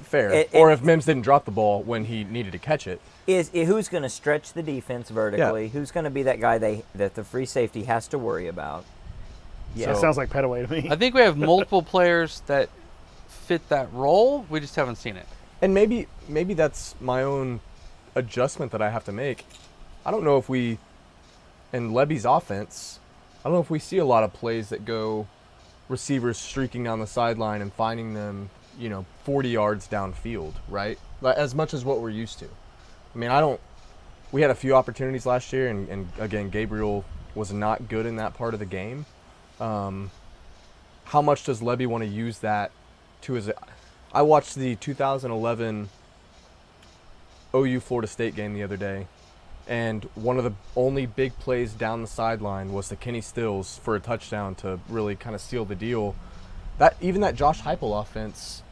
Fair. Or if Mims didn't drop the ball when he needed to catch it. Is who's going to stretch the defense vertically? Who's going to be that guy that the free safety has to worry about? Yeah, So- it sounds like Petaway to me. I think we have multiple players that fit that role. We just haven't seen it. And maybe that's my own adjustment that I have to make. I don't know if we, in Levy's offense, I don't know if we see a lot of plays that go receivers streaking down the sideline and finding them, 40 yards downfield, right? As much as what we're used to. I mean, we had a few opportunities last year, and again, Gabriel was not good in that part of the game. How much does Levy want to use that to his... I watched the 2011 OU Florida State game the other day, and one of the only big plays down the sideline was to Kenny Stills for a touchdown to really kind of seal the deal. Even that Josh Heupel offense,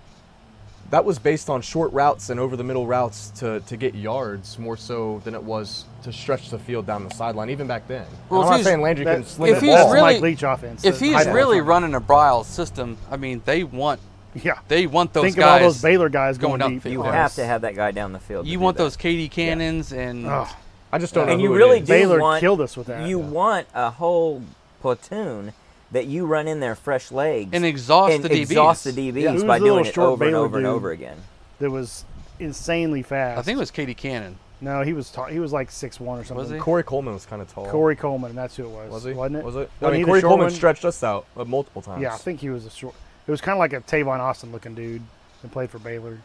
that was based on short routes and over the middle routes to get yards more so than it was to stretch the field down the sideline, even back then. Well, I'm if not he's- saying Landry that- can sling if the he's ball. really- Mike Leach offense. If he's Heupel really offense. running a Briles system, I mean, they want Yeah. those Think guys. of all those Baylor guys going going up deep. You Yes. have to have that guy down the field. to You do want that. those KD Cannons and Ugh. I just don't know And who you it really is. do Baylor want, killed us with that. You want a whole platoon that you run in there fresh legs and exhaust and the DBs. exhaust the DBs Yeah. Who's by the little doing it short over and Baylor over and dude? over again. That was insanely fast. I think it was KD Cannon. No, he was he was like 6'1" or something. Was he? Corey Coleman was kind of tall. Corey Coleman, that's who it was. Was he? Wasn't it? Was it? Wasn't he the Corey short Coleman one? stretched us out multiple times. Yeah, I think he was a short. It was kind of like a Tavon Austin looking dude that played for Baylor.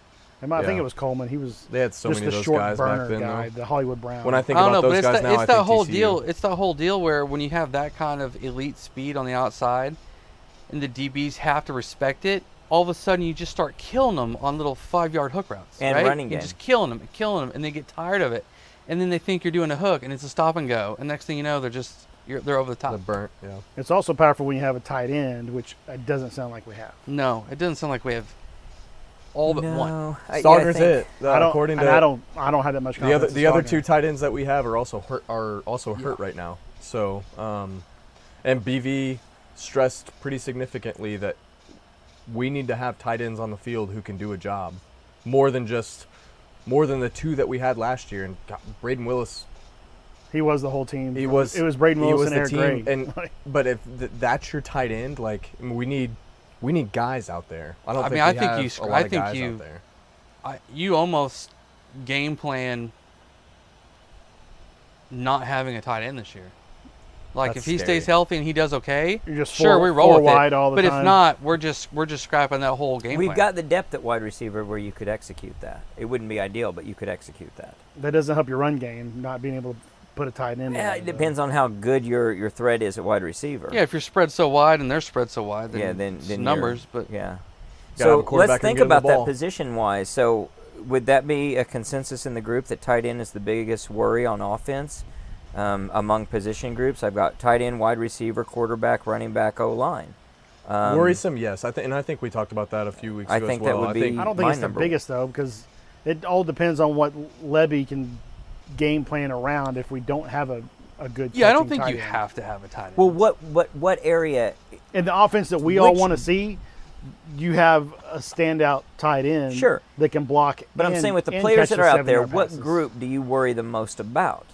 I think Yeah. it was Coleman. He was They had so just many the of those short guys burner back then, guy, though. the Hollywood Brown. When I think I don't about know, but those guys now, it's I that think whole TCU. deal. It's that whole deal where when you have that kind of elite speed on the outside, and the DBs have to respect it, all of a sudden you just start killing them on little 5-yard hook routes. And right? running You're game. just killing them, and they get tired of it, and then they think you're doing a hook, and it's a stop and go, and next thing you know, they're over the top. The burnt, yeah. It's also powerful when you have a tight end, which it doesn't sound like we have. No, it doesn't sound like we have all but one. No, Stogner's it. I don't. According and to I don't have that much confidence. the in other Stogner. two tight ends that we have are also hurt right now. So, and BV stressed pretty significantly that we need to have tight ends on the field who can do a job, more than the two that we had last year. And God, Braden Willis, He was the whole team. he was. It was Braden he Willis was and the Eric team. Gray. And but if that's your tight end, like I mean, we need guys out there. I don't. I think mean, I we think have you- a lot I of think guys you- out there. You almost game plan not having a tight end this year. Like That's if he stays scary. healthy and he does okay, You're just sure four- we roll four with wide it. all the but time. if not, we're just scrapping that whole game We've plan. got the depth at wide receiver where you could execute that. It wouldn't be ideal, but you could execute that. That doesn't help your run game, not being able to put a tight end. Yeah, in it there, depends on how good your threat is at wide receiver. Yeah, if you're spread so wide and they're spread so wide, then, Yeah, then it's you're- numbers. But Yeah. Gotta have a So quarterback let's who can think get him the about that ball. position-wise. So would that be a consensus in the group that tight end is the biggest worry on offense among position groups? I've got tight end, wide receiver, quarterback, running back, O-line. Worrisome, yes. I think we talked about that a few weeks I ago think as that well. would be- I don't think my it's the number. biggest though, because it all depends on what Levy can game plan around. If we don't have a good yeah, I don't catching think tight you end. have to have a tight end. Well, what area? In the offense that we all Which- want to see, you have a standout tight end Sure. that can block. But I'm and- saying with the and players catch that the are out 7-yard there, what passes. group do you worry the most about?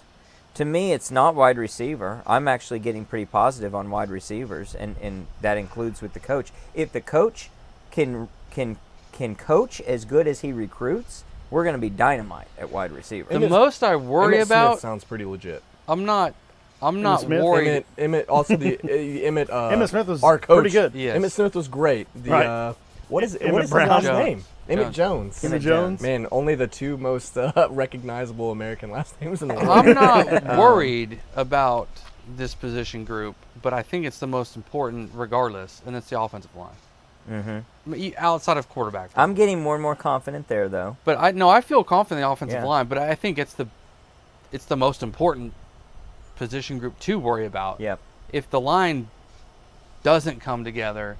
To me, it's not wide receiver. I'm actually getting pretty positive on wide receivers, and that includes with the coach. If the coach can coach as good as he recruits, we're going to be dynamite at wide receiver. the most I worry Emmett about, Smith sounds pretty legit. I'm not Smith? worried. Emmett also the Emmett. Emmett Smith was our coach. pretty good. Yes. Emmett Smith was great. Right. What is Emmett what is his Brown. last Jones. name? Emmett Jones. Emmett Jones. Man, only the two most recognizable American last names in the world. I'm not worried about this position group, but I think it's the most important regardless, and it's the offensive line. Outside of quarterback. I'm getting more and more confident there, though. But I feel confident in the offensive Yeah. line, but I think it's the most important position group to worry about. Yep. If the line doesn't come together,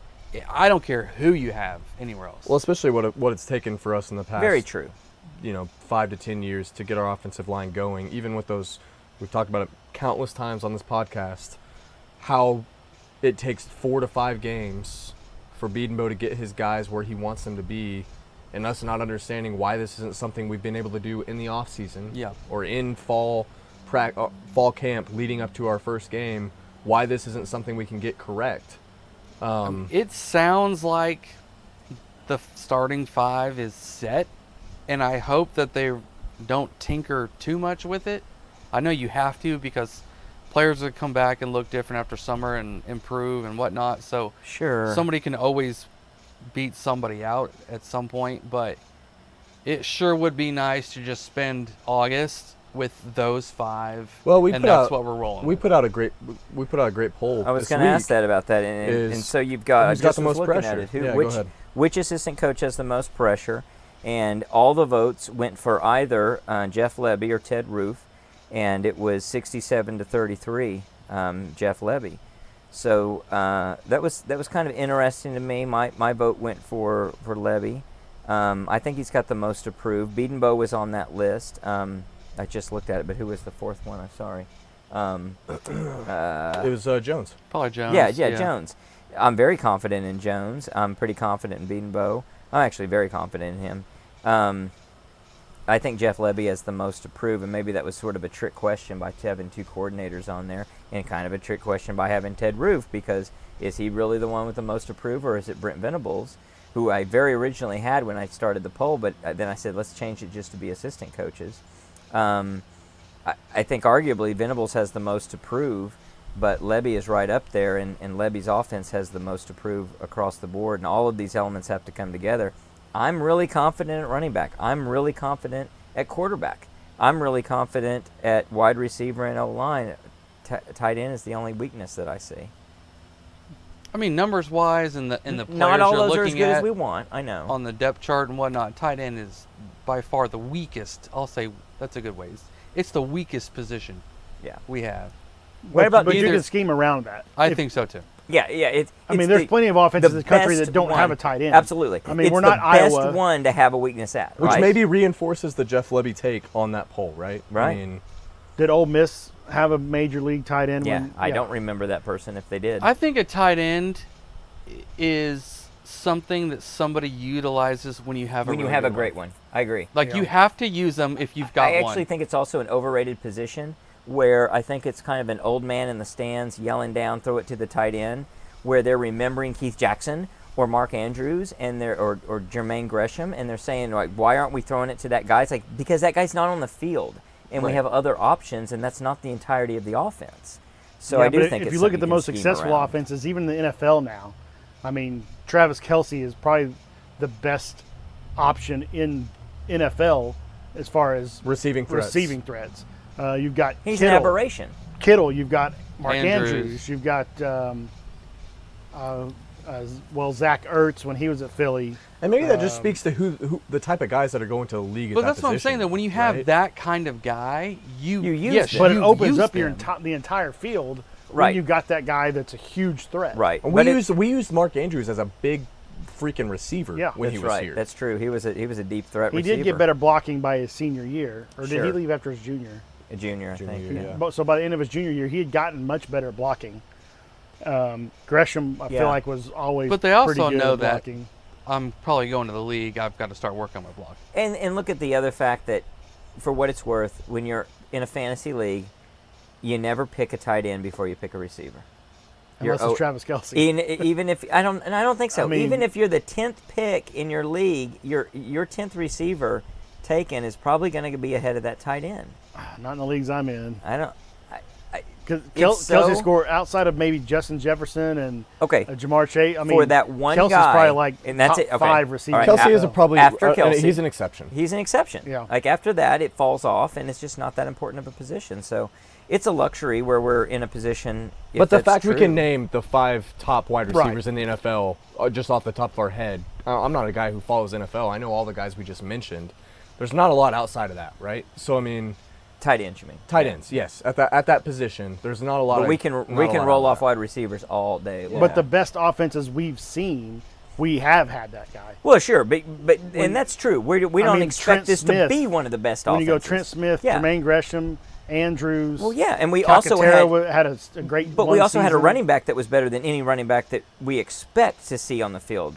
I don't care who you have anywhere else. Well, especially what it's taken for us in the past. Very true. 5 to 10 years to get our offensive line going. Even with those, we've talked about it countless times on this podcast, how it takes 4 to 5 games for Biedenbow to get his guys where he wants them to be, and us not understanding why this isn't something we've been able to do in the off season or in fall camp leading up to our first game, why this isn't something we can get correct. It sounds like the starting 5 is set, and I hope that they don't tinker too much with it. I know you have to, because players will come back and look different after summer and improve and whatnot. So Sure. somebody can always beat somebody out at some point, but it sure would be nice to just spend August with those 5. Well, and that's what we're rolling. We with. put out a great poll. I was going to ask that about that, and so you've got. Who's I got just the was most looking pressure? at it. Yeah, go ahead. Which assistant coach has the most pressure? And all the votes went for either Jeff Lebby or Ted Roof, and it was 67 to 33, Jeff Lebby. So that was kind of interesting to me. My vote went for Lebby. I think he's got the most approved. Biedenbow was on that list. I just looked at it, but who was the 4th one? I'm sorry. It was Jones. Probably Jones. Yeah, Jones. I'm very confident in Jones. I'm pretty confident in Biedenbow. I'm actually very confident in him. I think Jeff Lebby has the most approved, and maybe that was sort of a trick question by having 2 coordinators on there, and kind of a trick question by having Ted Roof, because is he really the one with the most approved, or is it Brent Venables, who I very originally had when I started the poll, but then I said let's change it just to be assistant coaches. I think arguably Venables has the most to prove, but Lebby is right up there, and Lebby's offense has the most to prove across the board, and all of these elements have to come together. I'm really confident at running back. I'm really confident at quarterback. I'm really confident at wide receiver and O-line. Tight end is the only weakness that I see. I mean, numbers-wise, and the players Not all you're those are as looking good at as we want, I know. on the depth chart and whatnot, tight end is by far the weakest. I'll say that's a good way. It's the weakest position we have. What about but you either- can scheme around that. I think so, too. Yeah. I mean, there's plenty of offenses in the country that don't have a tight end. Absolutely. I mean, it's we're not the best Iowa. one to have a weakness at, Which right? maybe reinforces the Jeff Lebby take on that poll, right? Right. I mean, Did Ole Miss have a major league tight end? Yeah, when, I don't remember that person if they did. I think a tight end is something that somebody utilizes when you have when a you really have a good great one. I agree. Like, you have to use them if you've got I actually one. think it's also an overrated position, where I think it's kind of an old man in the stands yelling down, throw it to the tight end, where they're remembering Keith Jackson or Mark Andrews and or Jermaine Gresham, and they're saying, like, why aren't we throwing it to that guy? It's like, because that guy's not on the field, and we Right. have other options, and that's not the entirety of the offense. So Yeah, I do but think if it's you look something at the can most scheme successful around. offenses, even in the NFL now, I mean, Travis Kelce is probably the best option in NFL as far as receiving threats. You've got He's Kittle. an aberration. Kittle. You've got Mark Andrews. Andrews. You've got Zach Ertz when he was at Philly. And maybe that just speaks to who the type of guys that are going to the league at But that that's what I'm saying, position, that when you have right? that kind of guy, you use them. But it you opens use up them. the entire field Right. when you've got that guy that's a huge threat. Right. And But we used Mark Andrews as a big freaking receiver Yeah. when he that's was right. here. That's true. He was a deep threat He receiver. did get better blocking by his senior year, or did he Sure. leave after his junior? A junior, I Junior think. year, yeah. yeah. But so by the end of his junior year, he had gotten much better at blocking. Gresham, I Yeah. feel like, was always But they also pretty good know at that blocking. I'm probably going to the league. I've got to start working on my block. And look at the other fact that, for what it's worth, when you're in a fantasy league, you never pick a tight end before you pick a receiver. Unless You're- it's Travis Kelce. Even if I don't think so. I mean- Even if you're the 10th pick in your league, your 10th receiver taken is probably going to be ahead of that tight end. Not in the leagues I'm in. I don't. Because It's Kelsey so- scored outside of maybe Justin Jefferson and Okay. Jamar Chase. I mean, For that one Kelsey's guy, probably like and that's top it. Okay. 5 All receivers. right. Kelsey is After- a probably after and Kelsey. he's an exception. He's an exception. Yeah. Like after that, it falls off, and it's just not that important of a position. So it's a luxury where we're in a position. If But the that's fact we true. can name the 5 top wide Right. receivers in the NFL just off the top of our head. I'm not a guy who follows NFL. I know all the guys we just mentioned. There's not a lot outside of that, right? So I mean, tight ends, you mean? tight ends, yes, at that position. There's not a lot. But of, we can not a lot roll of off that. wide receivers all day long. But the best offenses we've seen, we have had that guy. Well, sure, but and that's true. We don't mean, expect Trent this to Smith, be one of the best When offenses. you go Trent Smith, Yeah. Jermaine Gresham, Andrews. Well, yeah, and we also had a great. But we also had a season. running back that was better than any running back that we expect to see on the field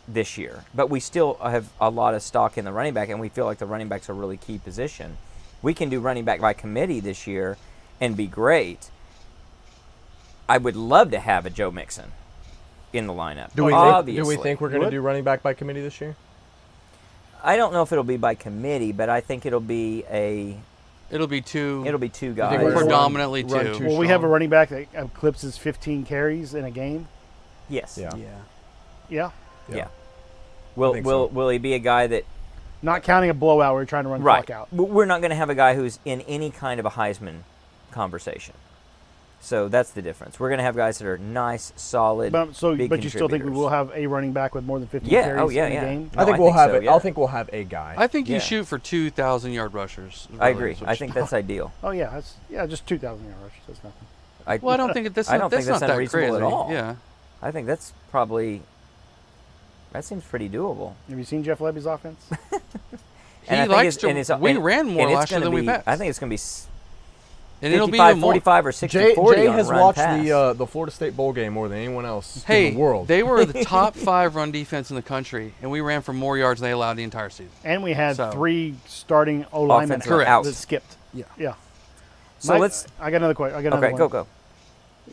this year. But we still have a lot of stock in the running back, and we feel like the running back's a really key position. We can do running back by committee this year and be great. I would love to have a Joe Mixon in the lineup. Do we think we're going to do running back by committee this year? I don't know if it'll be by committee, but I think it'll be two guys. Predominantly run two. Will we have a running back that eclipses 15 carries in a game? Yes. Yeah. Yeah. Yeah. think so. Will he be a guy that? Not counting a blowout where you're trying to run the clock out. We're not going to have a guy who's in any kind of a Heisman conversation. So that's the difference. We're going to have guys that are nice, solid, But you still think we will have a running back with more than 15 carries in a game? I think we'll have it. I think we'll have a guy. I think you shoot for 2,000-yard rushers. I agree. I think that's ideal. Oh yeah, just 2,000 yard rushes. That's nothing. I don't think that's I don't think that's not that unreasonable crazy. at all. Yeah. I think that's probably. That seems pretty doable. Have you seen Jeff Lebby's offense? And He likes to. We ran more last year than we passed. I think it's going to be. And it'll be 55, even more. 45 or 60, Jay 40 on has run watched pass. the Florida State bowl game more than anyone else in the world. They were the top 5 run defense in the country, and we ran for more yards than they allowed the entire season. And we had 3 starting O linemen out that skipped. Yeah. So I got another question. Okay, go.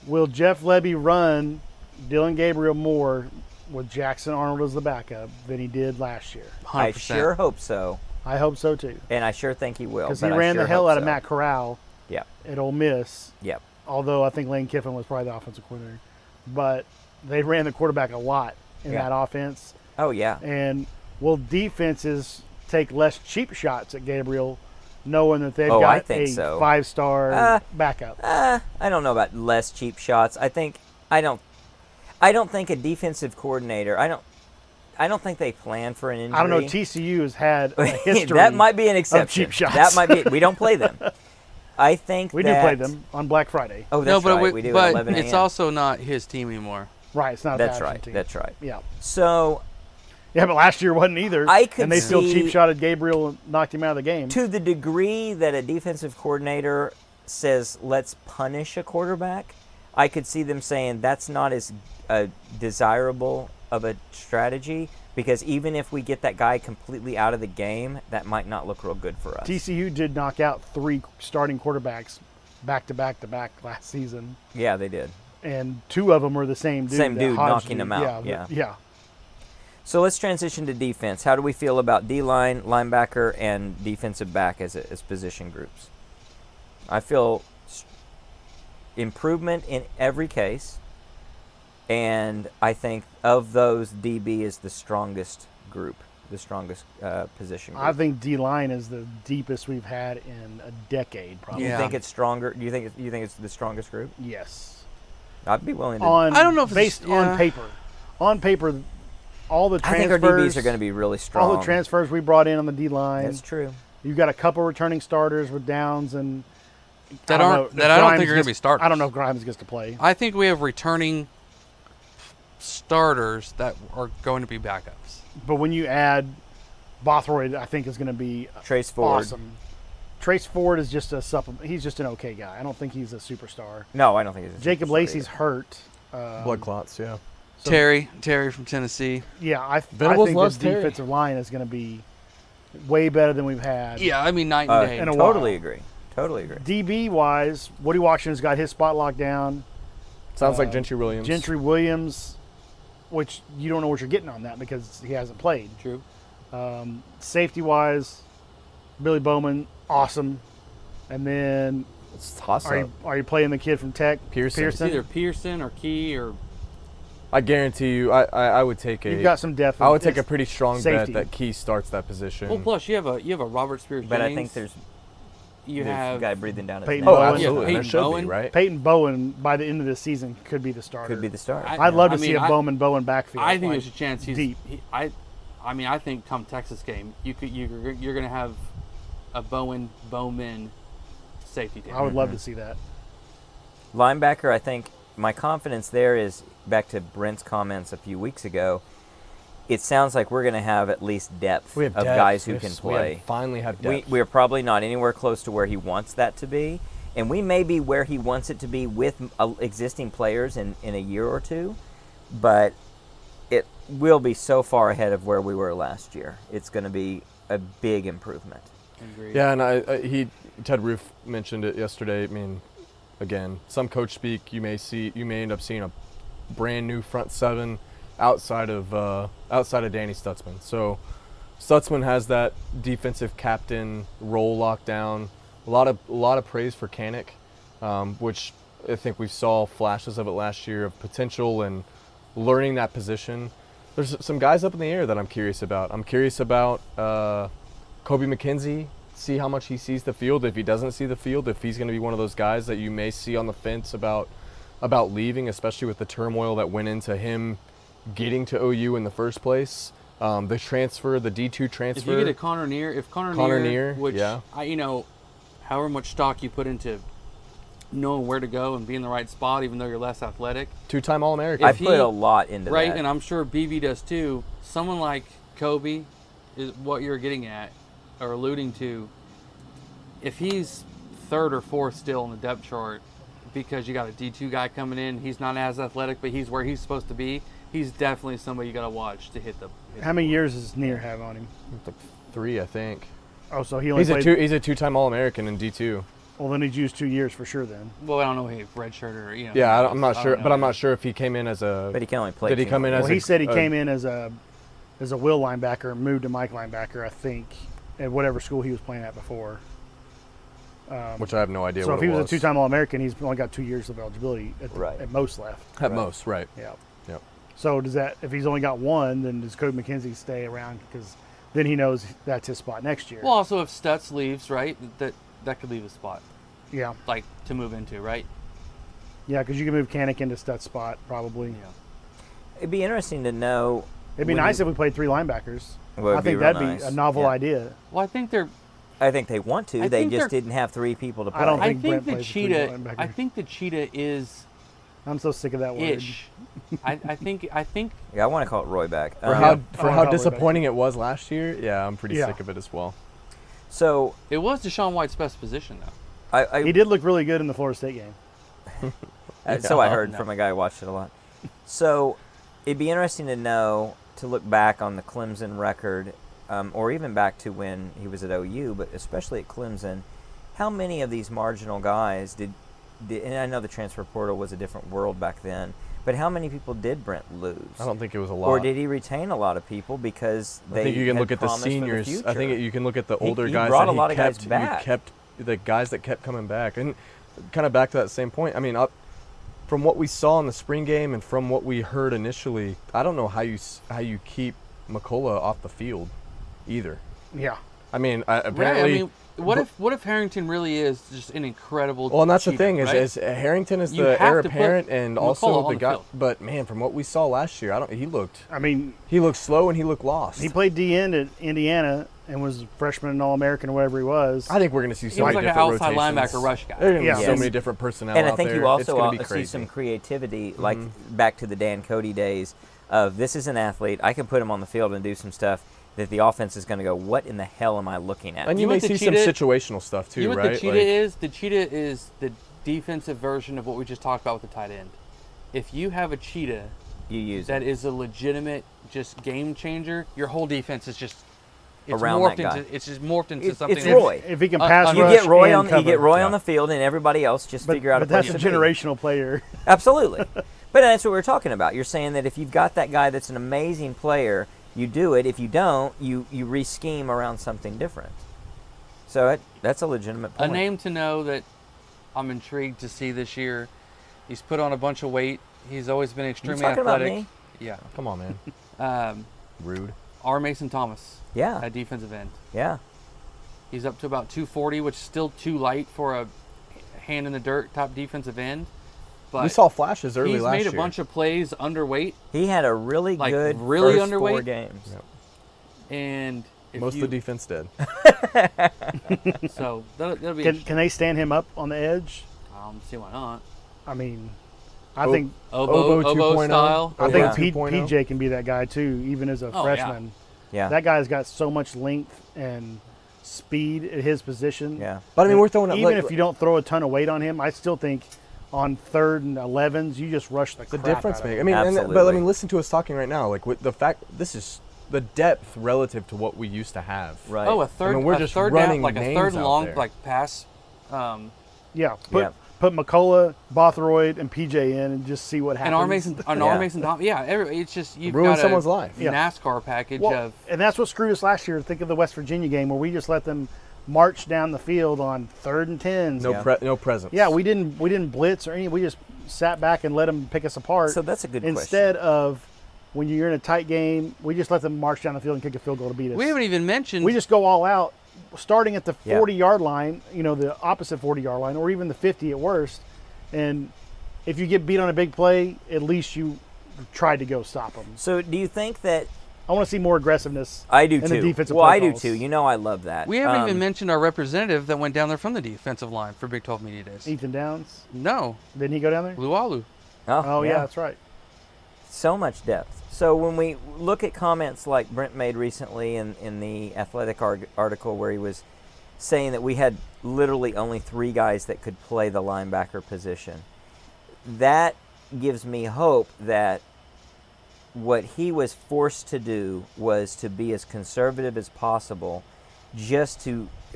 Will Jeff Lebby run Dylan Gabriel more with Jackson Arnold as the backup than he did last year? 100%. I sure hope so, I hope so too. and I sure think he will. Because he but I ran sure the hell hope out of so. Matt Corral Yeah. at Ole Miss. Yep. Although I think Lane Kiffin was probably the offensive coordinator. But they ran the quarterback a lot in Yeah. that offense. Oh yeah. And will defenses take less cheap shots at Gabriel knowing that they've I got think a so. 5-star backup? I don't know about less cheap shots. I don't think a defensive coordinator. I don't think they plan for an injury. I don't know. TCU has had a history. That might be an exception. cheap shots. That might be. We don't play them. I think we do play them on Black Friday. Oh, that's right. We do at 11 it's a.m. also not his team anymore. Right. It's not. That's a right. team. That's right. Yeah. So Yeah, but last year wasn't either. I could and they still see- cheap shotted Gabriel and knocked him out of the game. to the degree that a defensive coordinator says, let's punish a quarterback, I could see them saying that's not as desirable of a strategy, because even if we get that guy completely out of the game, that might not look real good for us. TCU did knock out 3 starting quarterbacks back to back last season, Yeah, they did. and 2 of them were the same dude. Same that dude Hodge knocking dude. him out, Yeah. So let's transition to defense. How do we feel about D-line, linebacker, and defensive back as position groups? I feel improvement in every case, and I think of those, DB is the strongest group, the strongest position group. I think D-line is the deepest we've had in a decade, probably. You think it's stronger? Do you think it's the strongest group? Yes. I'd be willing to. I don't know if it's- based on paper. On paper, all the I transfers. think our DBs are going to be really strong. All the transfers we brought in on the D-line. That's true. You've got a couple returning starters with Downs and I don't think are going to be starters. I don't know if Grimes gets to play. I think we have returning starters that are going to be backups. But when you add Bothroyd, I think is going to be Trace Ford. awesome. Trace Ford is just a supplement. He's just an okay guy. I don't think he's a superstar. No, I don't think it's Jacob superstar Lacey's either. hurt. Blood clots, yeah. So- Terry from Tennessee. Yeah, I Venables think loves the Terry. defensive line is going to be way better than we've had. Yeah, I mean night and day. in a Totally while. agree. Totally agree. DB wise, Woody Washington's got his spot locked down. Sounds like Gentry Williams. Gentry Williams, which you don't know what you're getting on that because he hasn't played. True. Safety wise, Billy Bowman, awesome. And then It's toss up. are you playing the kid from Tech? Pearson. It's either Pearson or Key or I guarantee you, I would take You've got some depth. I would take a It's pretty strong safety. bet that Key starts that position. well. Plus, you have a Robert Spears. But I Jennings. think there's You a have guy breathing down his Peyton neck. Oh, Bowen. absolutely. Peyton There should Bowen. be, right? Peyton Bowen by the end of this season could be the starter. Could be the star. I'd love to I see mean, a Bowman backfield. I think like, there's a chance he's deep. I mean, I think come Texas game, you're going to have a Bowman safety team. I would love to see that. Linebacker, I think my confidence there is back to Brent's comments a few weeks ago. it sounds like we're going to have at least depth We have of depth. guys who We can have- play. We finally have depth. We're probably not anywhere close to where he wants that to be, and we may be where he wants it to be with existing players in a year or two, but it will be so far ahead of where we were last year. It's going to be a big improvement. Agreed. Yeah, and Ted Roof mentioned it yesterday. I mean, again, some coach speak. You may end up seeing a brand new front seven outside of Danny Stutzman. So Stutzman has that defensive captain role locked down. A lot of praise for Kanik, which I think we saw flashes of it last year of potential and learning that position. There's some guys up in the air that I'm curious about. I'm curious about Kobe McKenzie, see how much he sees the field. If he doesn't see the field, if he's going to be one of those guys that you may see on the fence about leaving, especially with the turmoil that went into him getting to OU in the first place. The transfer, the D2 transfer. If you get a Connor Neer, which yeah. However much stock you put into knowing where to go and be in the right spot, even though you're less athletic. Two-time All-American. I put a lot into right, that. and I'm sure BV does too. Someone like Kobe is what you're getting at or alluding to. If he's third or fourth still in the depth chart because you got a D2 guy coming in, he's not as athletic, but he's where he's supposed to be. He's definitely somebody you got to watch to hit the. How many years does Neer have on him? Like 3, I think. Oh, so he only played. He's a two-time All-American in D2. Well, then he's used 2 years for sure. Then. Well, I don't know if he redshirt or Yeah, I'm not I sure, don't know. but I'm not sure if he came in as a. But he can only play. Did he 2 come in more as Well, a- he said he came in as a will linebacker and moved to Mike linebacker, I think, at whatever school he was playing at before. which I have no idea So what if he it was a two-time All-American, he's only got 2 years of eligibility Right. at most left. At most, right. Yeah. Yep. So does that? If he's only got one, then does Kobe McKenzie stay around? Because then he knows that's his spot next year. Well, also if Stutz leaves, right, that could leave a spot yeah, like to move into, right? yeah, because you can move Kanik into Stut's spot probably. Yeah. It'd be interesting to know. It'd be when nice you- if we played 3 linebackers. Well, it'd I think be real that'd nice. be a novel Yeah. idea. Well, I think they're. I think they want to. I They think just they're- didn't have 3 people to play. I don't I think think Brent the plays a three cheetah. linebacker. I think the cheetah is I'm so sick of that word. ish. I think. Yeah, I want to call it Roy back. For Yeah. how I wanna call it disappointing it was last year, yeah, I'm pretty Yeah. sick of it as well. So It was Deshaun White's best position though. I He did look really good in the Florida State game. so I heard No. from a guy who watched it a lot. So it'd be interesting to know, to look back on the Clemson record, or even back to when he was at OU, but especially at Clemson, how many of these marginal guys did and I know the transfer portal was a different world back then, but how many people did Brent lose? I don't think it was a lot. Or did he retain a lot of people because they I think you can had look at the promised for seniors. I future? think you can look at the He- older he guys brought that a lot he of guys kept. back. You kept the guys that kept coming back, and kind of back to that same point. I mean, from what we saw in the spring game and from what we heard initially, I don't know how you keep McCullough off the field, either. Yeah. I mean, Right. apparently. I mean, what if Harrington really is just an incredible? Well, and that's the cheetah, thing right? is Harrington is You the have heir to put apparent and also McCullough on the the guy. field. But man, from what we saw last year, he looked I mean, slow and he looked lost. he played D-end at Indiana and was freshman and All-American or whatever he was. I think we're going to see so He was many like an different outside rotations. linebacker rush guy. There's going to Yeah. be so Yes. many different personnel And I out think there. you It's also going to be see crazy. some creativity, like back to the Dan Cody days of this is an athlete. I can put him on the field and do some stuff that the offense is going to go, what in the hell am I looking at? And you You know may what the see some cheetah- situational stuff too, You know what right? the cheetah is? The cheetah is the defensive version of what we just talked about with the tight end. If you have a cheetah You use that it. is a legitimate just game changer, your whole defense is just it's Around morphed that guy. into it's just morphed into something. it's that's- Roy. If he can Uh, pass You rush get Roy and on cover. on the field, and everybody else just But, figure out but a place that's a to be. generational player. Absolutely. But that's what we're talking about. You're saying that if you've got that guy that's an amazing player, you do it. If you don't, you re-scheme around something different. So that's a legitimate A point. name to know that I'm intrigued to see this year. He's put on a bunch of weight. He's always been You extremely talking about athletic. me? Yeah. Come on, man. Rude. R. Mason Thomas Yeah. at defensive end. Yeah. He's up to about 240, which is still too light for a hand in the dirt top defensive end. But We saw flashes early he's last made year. a bunch of plays underweight, He had a really Like, good really first 4 underweight? games. Yep. and if Most you, of the defense did. so that'll be. Can they stand him up on the edge? I don't see why not. I mean, I think Oboe Oboe 2.0. style. I Yeah. think 2.0. PJ can be that guy too, even as a Oh, freshman. Yeah. That guy's got so much length and speed at his position. Yeah. But I mean, we're throwing it even like, if you don't throw a ton of weight on him, I still think on 3rd and 11s, you just rush the the crap difference out of maker. I him. mean, but I Absolutely. mean, listen to us talking right now. Like with the fact, this is the depth relative to what we used to have. Right. Oh, a third, we're a just third running down, like a names third and out long, there. like pass. Yeah, Yeah. put McCullough, Bothroyd, and PJ in, and just see what happens. And R. Mason, Yeah. R. Mason Thomas. Yeah, it's just you've Ruin got someone's a life. Yeah. NASCAR package Well, of. and that's what screwed us last year. Think of the West Virginia game where we just let them march down the field on 3rd and 10s. No, Yeah. no presence. Yeah, we didn't blitz or anything. We just sat back and let them pick us apart. So that's a good question. Instead of when you're in a tight game, we just let them march down the field and kick a field goal to beat us. We haven't even mentioned. We just go all out, starting at the Yeah. 40-yard line, the opposite 40-yard line, or even the 50 at worst. And if you get beat on a big play, at least you tried to go stop them. So do you think that I want to see more aggressiveness. I do in too? the defensive Well, play I do calls. too. You know, I love that. we haven't even mentioned our representative that went down there from the defensive line for Big 12 Media Days. Ethan Downs. No, Didn't he go down there? Lualu. Oh, yeah, that's right. So much depth. So when we look at comments like Brent made recently in the Athletic article where he was saying that we had literally only 3 guys that could play the linebacker position, that gives me hope that what he was forced to do was to be as conservative as possible,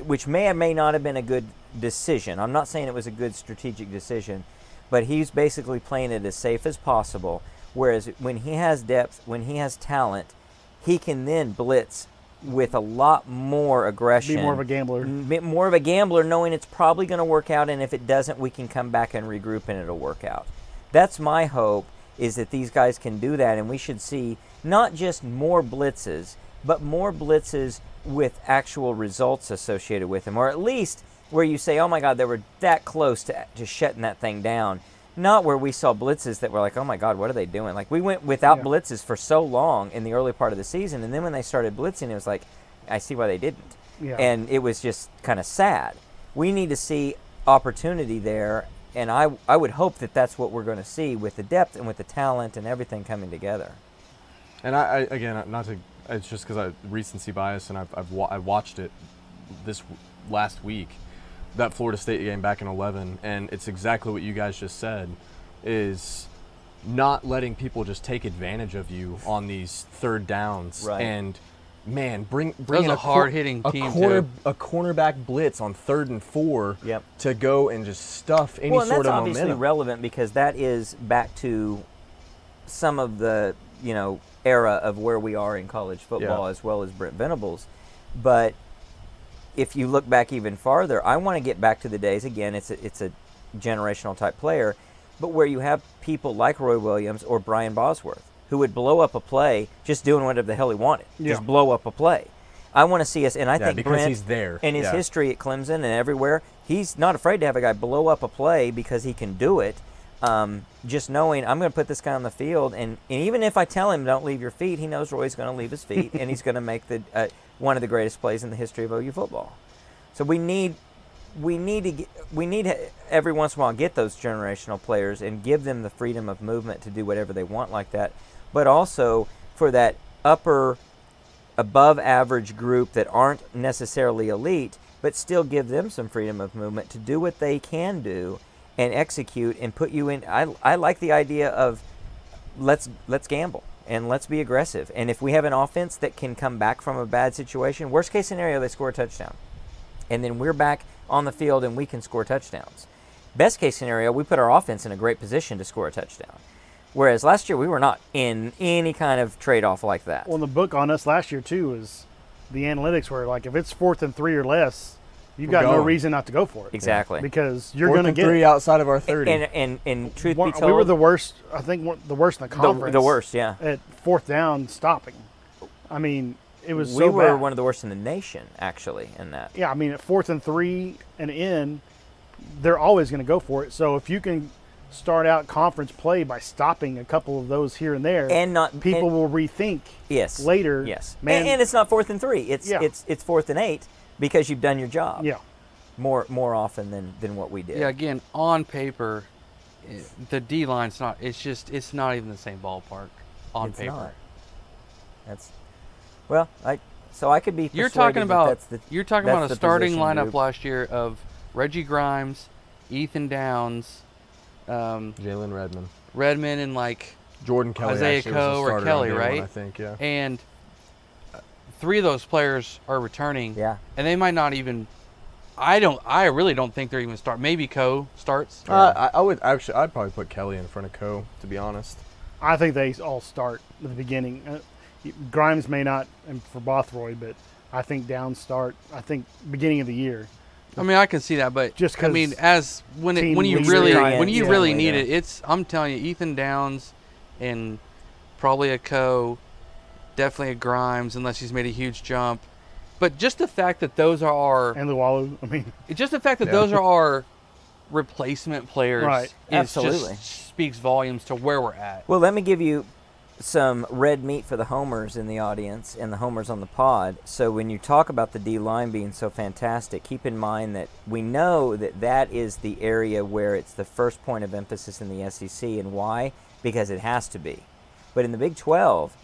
which may or may not have been a good decision. I'm not saying it was a good strategic decision, but he's basically playing it as safe as possible. Whereas when he has depth, when he has talent, he can then blitz with a lot more aggression. Be more of a gambler. More of a gambler, knowing it's probably going to work out, and if it doesn't, we can come back and regroup and it'll work out. That's my hope, is that these guys can do that, and we should see not just more blitzes, but more blitzes with actual results associated with them, or at least where you say, oh my God, they were that close to shutting that thing down. Not where we saw blitzes that were like, oh my God, what are they doing? Like, we went without blitzes for so long in the early part of the season, and then when they started blitzing, it was like, I see why they didn't. Yeah. And it was just kind of sad. We need to see opportunity there, and I would hope that that's what we're going to see with the depth and with the talent and everything coming together. And I again, not to, it's just because I recency bias, and I watched it this last week, that Florida State game back in 11, and it's exactly what you guys just said, is not letting people just take advantage of you on these third downs. Right. And man, bring was in a hard-hitting team, too. a cornerback blitz on 3rd and 4 Yep. to go and just stuff any Well, and sort that's of obviously momentum. relevant because that is back to some of the era of where we are in college football, Yeah. as well as Brent Venables. But if you look back even farther, I want to get back to the days, again, it's a generational type player, but where you have people like Roy Williams or Brian Bosworth who would blow up a play just doing whatever the hell he wanted. Yeah. Just blow up a play. I want to see us, and I Yeah, think because Brent, he's there. in his Yeah. history at Clemson and everywhere, he's not afraid to have a guy blow up a play because he can do it. Just knowing I'm going to put this guy on the field, and even if I tell him don't leave your feet, he knows Roy's going to leave his feet, and he's going to make the one of the greatest plays in the history of OU football. So we need to every once in a while get those generational players and give them the freedom of movement to do whatever they want like that, but also for that upper above average group that aren't necessarily elite, but still give them some freedom of movement to do what they can do and execute and put you in. I like the idea of let's gamble and let's be aggressive. And if we have an offense that can come back from a bad situation, worst case scenario, they score a touchdown. And then we're back on the field and we can score touchdowns. Best case scenario, we put our offense in a great position to score a touchdown. Whereas last year we were not in any kind of trade-off like that. Well, the book on us last year, too, is the analytics were like, if it's 4th and 3 or less, you've got no going. reason not to go for it. Exactly. Because you're 4th going to and get 3 outside of our 30. And truth be we told, were the worst, I think, the worst in the conference. the worst, yeah. At 4th down stopping. I mean, it was We so were bad. one of the worst in the nation, actually, in that. Yeah, I mean, at 4th and 3 and in, they're always going to go for it. So if you can start out conference play by stopping a couple of those here and there, And not people and- will rethink Yes. later. Yes. Man, And it's not 4th and 3. It's Yeah. it's 4th and 8 because you've done your job. yeah. More often than what we did. Yeah, again, on paper, the D line's not. It's not even the same ballpark on It's paper. not. So I could be. You're persuaded talking that about that's the, you're talking that's about a the starting position lineup group. last year of Reggie Grimes, Ethan Downs, Jalen Redmond. Redmond, and like Jordan Kelly Isaiah actually Coe was the or starter Kelly, on day right? one, I think, yeah. And 3 of those players are returning. Yeah. And they might not even. I really don't think they're even start. Maybe Coe starts. I would actually. I'd probably put Kelly in front of Coe, to be honest. I think they all start at the beginning. Grimes may not for Bothroyd, but I think Downs start. I think beginning of the year. I mean, I can see that, but Just I mean, 'cause as when team you leader really giant, yeah, really later. need it, it's. I'm telling you, Ethan Downs, and probably a Coe, definitely a Grimes, unless he's made a huge jump. But just the fact that those are And Luwalu. I mean, just the fact that Yeah. those are our replacement players, Right. Absolutely. just speaks volumes to where we're at. Well, let me give you some red meat for the homers in the audience and the homers on the pod. So when you talk about the D line being so fantastic, keep in mind that we know that that is the area where it's the first point of emphasis in the SEC. And why? Because it has to be. But in the Big 12,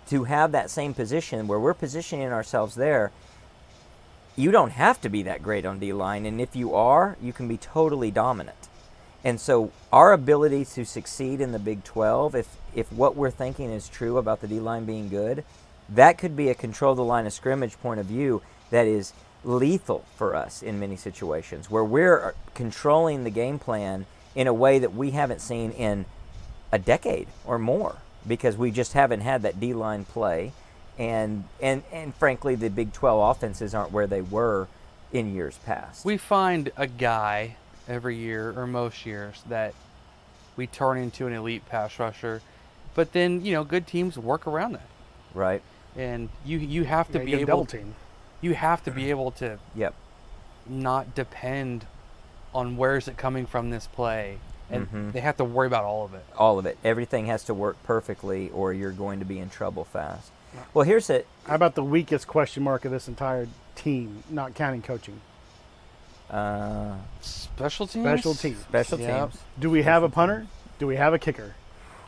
to have that same position where we're positioning ourselves there, you don't have to be that great on D-line. And if you are, you can be totally dominant. And so our ability to succeed in the Big 12, if what we're thinking is true about the D-line being good, that could be a control the line of scrimmage point of view that is lethal for us in many situations, where we're controlling the game plan in a way that we haven't seen in a decade or more, because we just haven't had that D-line play. And frankly, the Big 12 offenses aren't where they were in years past. We find a guy every year or most years that we turn into an elite pass rusher, but then good teams work around that, Right? and you have to yeah, be get a able double team. you have to be able to Yep. not depend on where's it coming from this play, and Mhm. they have to worry about all of it. All of it. Everything has to work perfectly, or you're going to be in trouble fast. Well, here's it. How about the weakest question mark of this entire team, not counting coaching? Special teams. Special teams. Special Yep. teams. Do we have a punter? Do we have a kicker?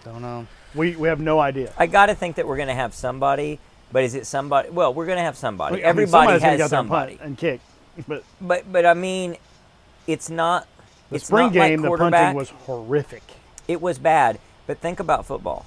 Don't know. We have no idea. I got to think that we're going to have somebody, but is it somebody? Well, we're going to have somebody. I mean, Everybody somebody's gonna has get out there and punt somebody. and kick. But But I mean, it's not. the it's spring not game, like the quarterback. punting was horrific. It was bad, but think about football.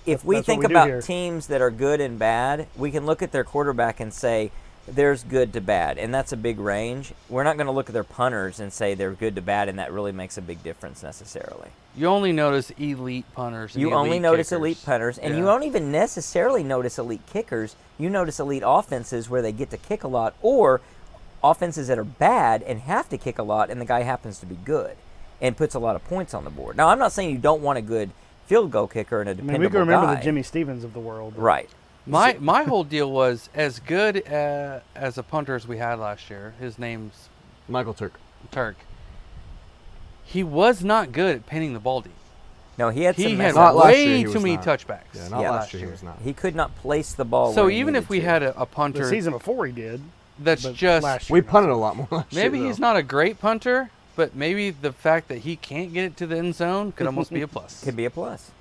If we That's what think we do about here. teams that are good and bad, we can look at their quarterback and say there's good to bad, and that's a big range. We're not going to look at their punters and say they're good to bad, and that really makes a big difference necessarily. You only notice elite punters. And You only elite notice kickers. elite punters, and you Yeah. don't even necessarily notice elite kickers. You notice elite offenses where they get to kick a lot, or offenses that are bad and have to kick a lot, and the guy happens to be good and puts a lot of points on the board. Now, I'm not saying you don't want a good field goal kicker and a I dependable mean, we can remember guy. the Jimmy Stevens of the world. Right. My whole deal was as good as a punter as we had last year. His name's Michael Turk. Turk. He was not good at pinning the ball deep. No, he had He some had mess Not up. last way year he too was many not. touchbacks. Yeah, not Yeah. last year he was not. He could not place the ball. So where he even if needed we to. had a The punter season before he did. that's but just last year, We not so punted a much. lot more last maybe year, he's though. not a great punter, but maybe the fact that he can't get it to the end zone could almost be a plus. could be a plus.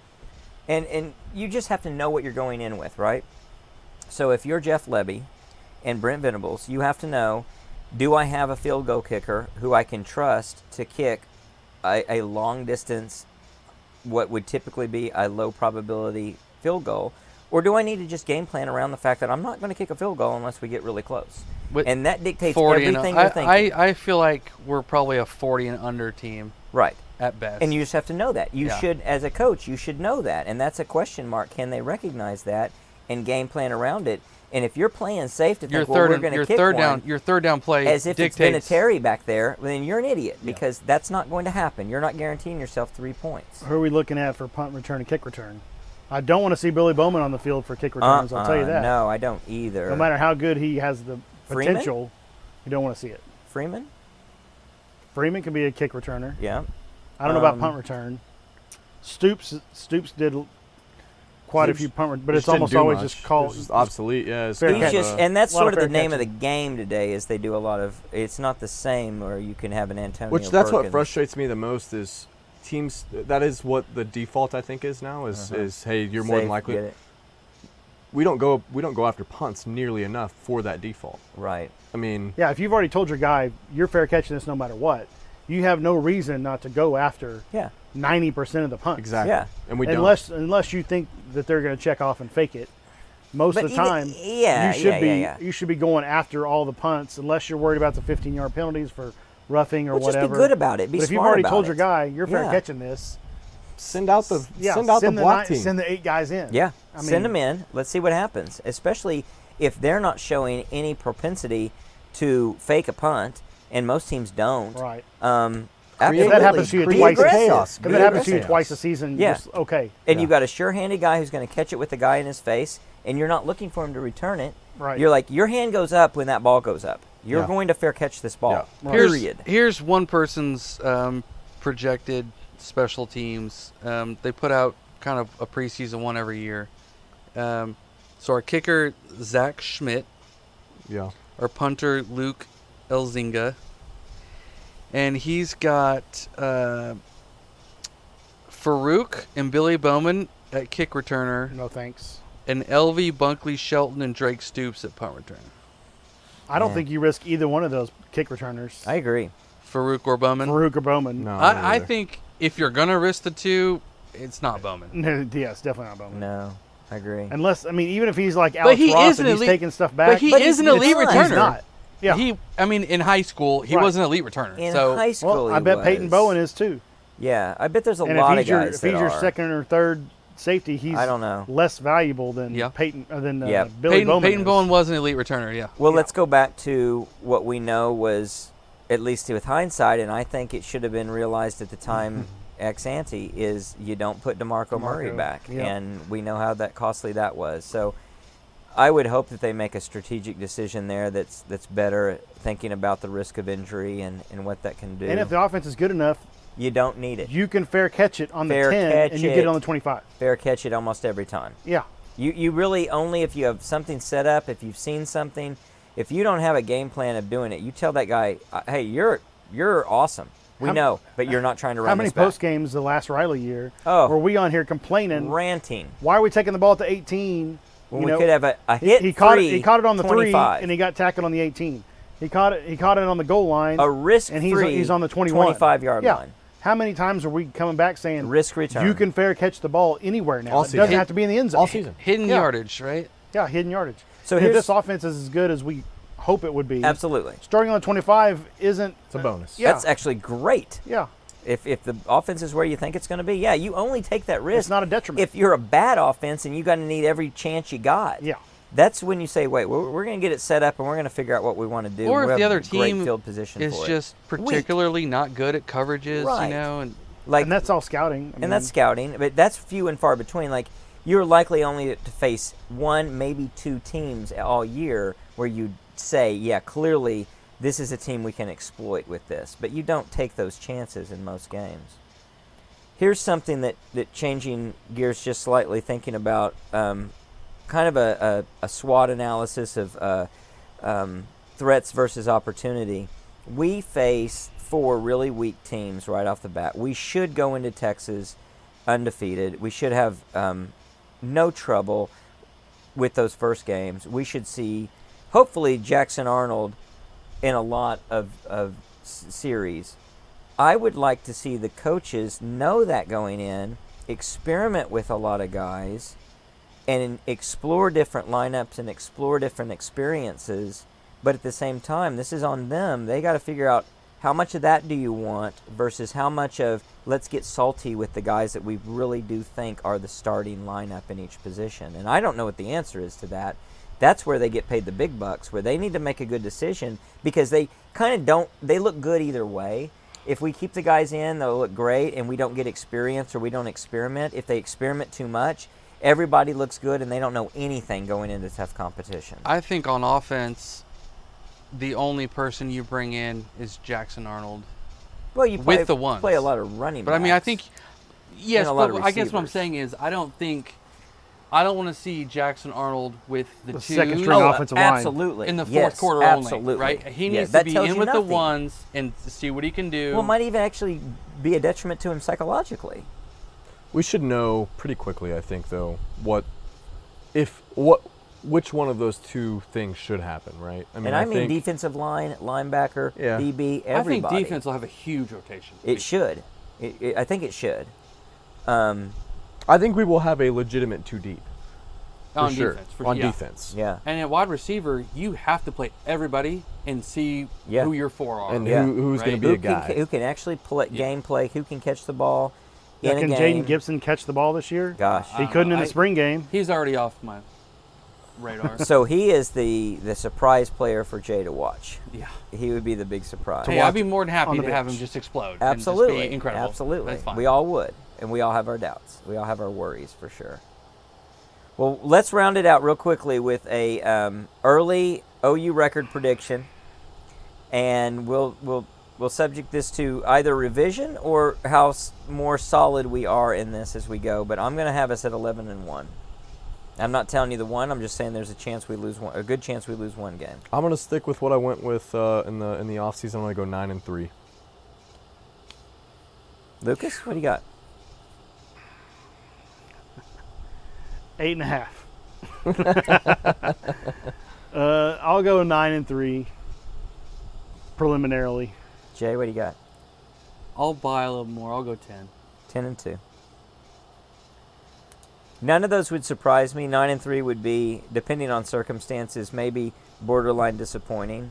And you just have to know what you're going in with, right? So if you're Jeff Lebby and Brent Venables, you have to know, do I have a field goal kicker who I can trust to kick a long distance, what would typically be a low probability field goal? Or do I need to just game plan around the fact that I'm not going to kick a field goal unless we get really close? With And that dictates 40 everything and you're thinking. I feel like we're probably a 40 and under team Right. at best. And you just have to know that. You Yeah. should, as a coach, you should know that. And that's a question mark. Can they recognize that and game plan around it? And if you're playing safe to your think, well, we're third going to your kick third one, down your third down play as if dictates it's Vinatieri back there, then you're an idiot because that's not going to happen. You're not guaranteeing yourself 3 points. Who are we looking at for punt return and kick return? I don't want to see Billy Bowman on the field for kick returns. I'll tell you that. No, I don't either. No matter how good he has the Freeman? potential, you don't want to see it. Freeman? Freeman can be a kick returner. Yeah. I don't know about Um, punt return. Stoops did quite a Stoops few punt, but He it's just didn't almost do always much. just called. It's just obsolete. Yeah, it's Fair kind He's of, just, and that's lot of sort of the fair name of the catching. game today. Is they do a lot of. It's not the same, or you can have an Antonio. which that's what Perkins. frustrates me the most is teams, that is what the default I think is now. Is hey, you're more than likely. Get it. We don't go after punts nearly enough for that default. Right. I mean, Yeah, if you've already told your guy you're fair catching this no matter what, you have no reason not to go after Yeah. 90% of the punts. exactly. Yeah. And we Unless you think that they're going to check off and fake it. Most But of the even- time, yeah, you should be going after all the punts, unless you're worried about the 15-yard penalties for roughing or Well, just whatever. be good about it. Be but if you've smart already about told it. your guy you're fair Yeah. catching this, send out the yeah, send out the block team. Send the 8 guys in. Yeah, I send mean- them in. Let's see what happens, especially if they're not showing any propensity to fake a punt, and most teams don't. Right. If Absolutely. that happens to you Be twice, aggressive. chaos. if Be that happens to you aggressive. twice a season, Yeah. just okay. And Yeah. you've got a sure-handed guy who's going to catch it with the guy in his face, and you're not looking for him to return it. Right. You're like, your hand goes up when that ball goes up. You're Yeah. going to fair catch this ball. Yeah. Period. Here's one person's projected special teams. They put out kind of a preseason one every year. So our kicker, Zach Schmidt. Yeah. Our punter, Luke Elzinga. And he's got Farouk and Billy Bowman at kick returner, No thanks. and Elvie, Bunkley, Shelton, and Drake Stoops at punt return. I don't Yeah. think you risk either one of those kick returners. I agree. Farouk or Bowman? Farouk or Bowman. No. I think if you're going to risk the two, it's not Bowman. No, yes, definitely not Bowman. No, I agree. Unless, I mean, even if he's like Alex he Ross is and an he's elite- taking stuff back. But he But is an he's elite not. returner. He's not. Yeah. In high school, he Right. was an elite returner. In so high school, Well, I he bet was. Peyton Bowen is too. Yeah, I bet there's a And lot if of he's your guys if that he's your are. second or third safety, he's I don't know. less valuable than Yeah. Peyton than Yeah. Billy Bowman. Peyton is. Bowen was an elite returner, yeah. Well, Yeah. let's go back to what we know was, at least with hindsight, and I think it should have been realized at the time ex ante, is you don't put DeMarco Murray DeMarco, back. yeah. And we know how costly that was. So I would hope that they make a strategic decision there that's better at thinking about the risk of injury and what that can do. And if the offense is good enough, you don't need it. you can fair catch it on the Fair 10 catch and you get it. it on the 25. Fair catch it almost every time. Yeah. You really only if you have something set up, if you've seen something, if you don't have a game plan of doing it, you tell that guy, hey, you're awesome. We How- know, but you're not trying to run How many this back. post games the last Riley year Oh. were we on here complaining? Ranting. Why are we taking the ball at the 18? When You we know, could have a hit he caught free it. He caught it on the 25. 3, and he got tackled on the 18. He caught it. He caught it on the goal line. a risk and free. he's on the 21. 25-yard Yeah. line. How many times are we coming back saying Risk return. you can fair catch the ball anywhere now? All It season. doesn't have to be in the end zone. All season. Hidden Yeah. yardage, right? Yeah, hidden yardage. So And if here's this offense is as good as we hope it would be, absolutely. starting on the 25 isn't. It's a bonus. Yeah. That's actually great. Yeah, If the offense is where you think it's going to be, yeah, you only take that risk. it's not a detriment. If you're a bad offense and you're going to need every chance you got. Yeah. That's when you say, wait, we're going to get it set up and we're going to figure out what we want to do. Or We if the have other a great team field position is for it. just particularly not good at coverages, Right. you know, and like, and that's all scouting. I and that's scouting, but that's few and far between. Like, you're likely only to face one, maybe two teams all year where you say, yeah, clearly this is a team we can exploit with this. But you don't take those chances in most games. Here's something that changing gears just slightly, thinking about kind of a SWOT analysis of threats versus opportunity. We face 4 really weak teams right off the bat. We should go into Texas undefeated. We should have no trouble with those first games. We should see, hopefully, Jackson Arnold in a lot of series. I would like to see the coaches know that going in, experiment with a lot of guys, and explore different lineups and explore different experiences. But at the same time, this is on them. They got to figure out how much of that do you want versus how much of let's get salty with the guys that we really do think are the starting lineup in each position. And I don't know what the answer is to that. That's where they get paid the big bucks, where they need to make a good decision because they kind of don't, they look good either way. If we keep the guys in, they'll look great, and we don't get experience or we don't experiment. If they experiment too much, everybody looks good and they don't know anything going into tough competition. I think on offense, the only person you bring in is Jackson Arnold. Well, you with the ones. play a lot of running But I mean, I backs. think, yes, And a lot but of I guess what I'm receivers. saying is I don't think I don't want to see Jackson Arnold with the twos second string offensive line. Absolutely. in the fourth Yes, quarter absolutely. only, right? He Yeah, needs that to be tells in you with the nothing. ones and to see what he can do. Well, it might even actually be a detriment to him psychologically. We should know pretty quickly, I think, though, which one of those two things should happen, right? And I mean think defensive line, linebacker, Yeah. DB, I everybody. think defense will have a huge rotation. It should. I think it should. I think we will have a legitimate two deep. on sure. defense. On yeah. defense. Yeah. And at wide receiver, you have to play everybody and see Yeah. who your four are. And Yeah. who's going Right. to be a guy. Who can actually play gameplay? Who can catch the ball Yeah, in a can game? Jaden Gibson catch the ball this year? Gosh. He couldn't in the spring game. He's already off my radar. So he is the surprise player for Jay to watch. yeah. He would be the big surprise. Hey, I'd be more than on happy the to have him bench. just explode. Absolutely. And just be incredible. Absolutely. That's fine. We all would. And we all have our doubts. We all have our worries for sure. Well, let's round it out real quickly with a early OU record prediction. And we'll subject this to either revision or how more solid we are in this as we go. But I'm going to have us at 11-1. I'm not telling you the one. I'm just saying there's a chance we lose one, a good chance we lose one game. I'm going to stick with what I went with in the offseason. I'm going to go 9-3. Lucas, what do you got? 8.5. I'll go 9-3 preliminarily. Jay, what do you got? I'll buy a little more. I'll go 10. 10-2. None of those would surprise me. 9-3 would be, depending on circumstances, maybe borderline disappointing.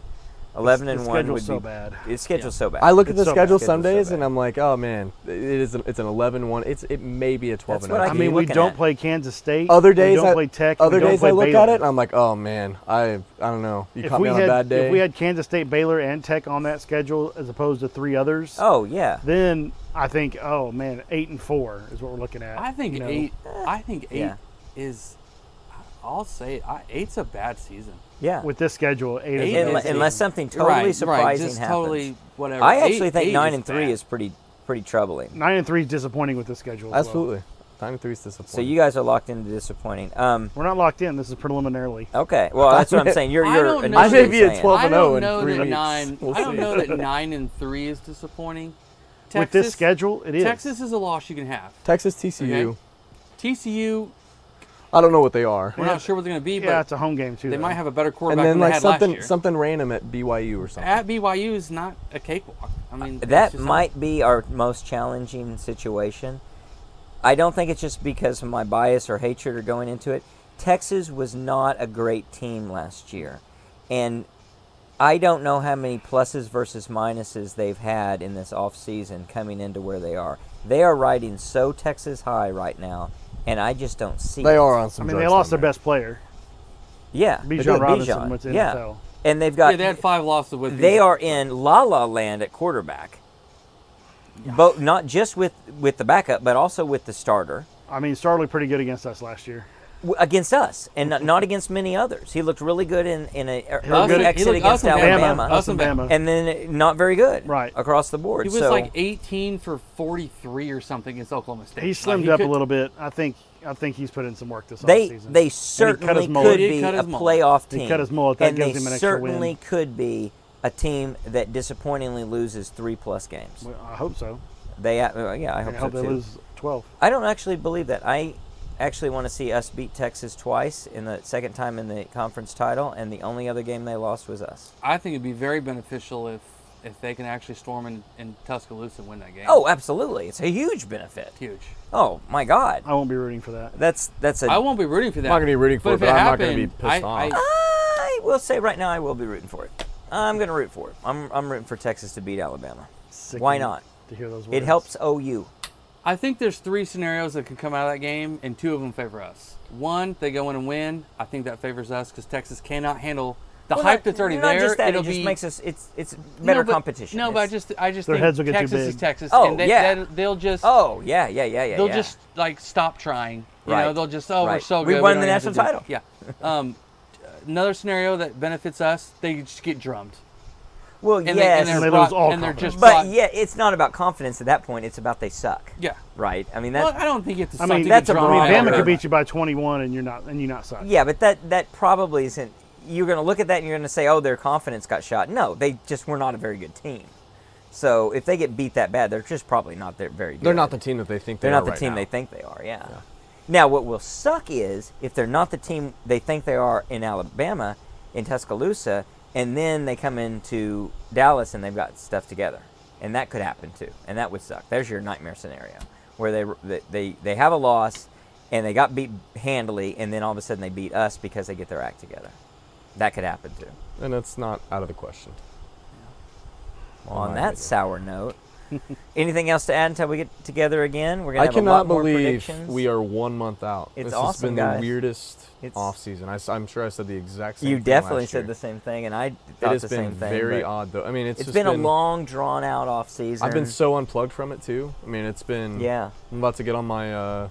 11-1 The schedule's would so be bad. It's scheduled so bad. I look at It's the so schedule bad. some days so bad. and I'm like, oh man, it's an 11-1. It may be a 12 That's what I I keep mean, we looking don't at. play Kansas State. Other we days, don't play Tech. other we don't days play I look Baylor. at it and I'm like, oh man, I don't know. You caught me on a bad day. If we had Kansas State, Baylor, and Tech on that schedule as opposed to three others, Oh, yeah. then I think, oh man, 8-4 is what we're looking at. I think you know. 8. I think 8 Yeah. is. I'll say it, 8's a bad season. Yeah. With this schedule, 8 Eight is is- bad. Unless something totally right, surprising just happens. totally whatever. I actually think 8 9-3 bad. is pretty troubling. 9-3 is disappointing with this schedule. as well. Absolutely. 9-3 is disappointing. So you guys are locked into disappointing. We're not locked in. This is preliminarily. Okay. Well, that's what I'm saying. You're I don't know. I may initially be at saying. 12 I and 0 don't in know 3 that weeks. 9. We'll I don't see. know that 9-3 is disappointing. With this schedule, it is. Texas is a loss you can have. Texas, TCU. Okay. TCU, I don't know what they are. we're not sure what they're going to be, Yeah, but it's a home game too. they though. might have a better And quarterback then than they like had last year. something random at BYU or something. At BYU is not a cakewalk. I mean, That that's just might be our most challenging situation. I don't think it's just because of my bias or hatred or going into it. Texas was not a great team last year. And I don't know how many pluses versus minuses they've had in this offseason coming into where they are. They are riding so Texas high right now, and I just don't see They it. are on I some mean, they drugs lost down their there. best player. Yeah. Bijan Robinson Bijan, went to yeah. NFL. And they've got Yeah, they had 5 losses with they Bijan. are in la la land at quarterback. Both not just with the backup, but also with the starter I mean, Starley pretty good against us last year. against us, and not against many others. He looked really good in a early good. exit He looked against us and Bama. Alabama, Us and Bama. and then not very good Right. across the board. He was so like 18 for 43 or something against Oklahoma State. He slimmed Like, up could- a little bit. I think he's put in some work this they offseason. they his certainly mullet. could He did be cut a his mullet. playoff He team. cut his mullet. That and gives they him an extra certainly win. could be a team that disappointingly loses 3+ games. Well, I hope so. They yeah, I I hope hope so they too. lose 12. I don't actually believe that. I actually want to see us beat Texas twice in the second time in the conference title, and the only other game they lost was us. I think it'd be very beneficial if they can actually storm in Tuscaloosa and win that game. Oh, absolutely. It's a huge benefit. Huge. Oh, my God. I won't be rooting for that. That's a I won't be rooting for that. I'm not going to be rooting for it, if but I'm not going to be happened, pissed off. I will say right now I will be rooting for it. I'm going to root for it. I'm rooting for Texas to beat Alabama. Why Sickening not? To hear those words. It helps OU. I think there's 3 scenarios that could come out of that game, and 2 of them favor us. One, they go in and win. I think that favors us because Texas cannot handle the Well, hype not- that's already not there. Just that, It'll it just be makes us. It's better No, but- competition. No, but It's- I just Their think heads will get too Texas is big. Texas. Oh, and yeah. they'll just Oh yeah. they'll yeah. just like stop trying. You Right. know, they'll just we're Right. so We good. won don't the even have to national do it. Yeah. Another scenario that benefits us, they just get drummed. Well, and yes, they're they brought- lose all and they're confidence. just but brought- yeah, it's not about confidence at that point. It's about they suck, yeah. right? I mean, Well, that I don't think it's. I mean, that's a I mean, barometer. Bama Alabama. could beat you by 21, and you're not sucking. yeah, but that probably isn't. You're going to look at that and you're going to say, oh, their confidence got shot. No, they just were not a very good team. So if they get beat that bad, they're just probably not very good. They're not the team that they think they They're are not the right team now. they think they are. Yeah. Now, what will suck is if they're not the team they think they are in Alabama, in Tuscaloosa, and then they come into Dallas and they've got stuff together, and that could happen too, and that would suck. There's your nightmare scenario where they have a loss and they got beat handily, and then all of a sudden they beat us because they get their act together. That could happen too. And it's not out of the question. Well, on my that opinion. sour note, anything else to add until we get together again? We're I gonna have a cannot lot more believe predictions. we are 1 month out. It's this awesome, has been guys. the weirdest It's- off season. I'm sure I said the exact same You thing definitely last said year. the same thing, and I It thought has the been same thing. very but odd, though. I mean, it's it's just been a long, drawn-out off season. I've been so unplugged from it too. I mean, it's been. Yeah. I'm about to get on my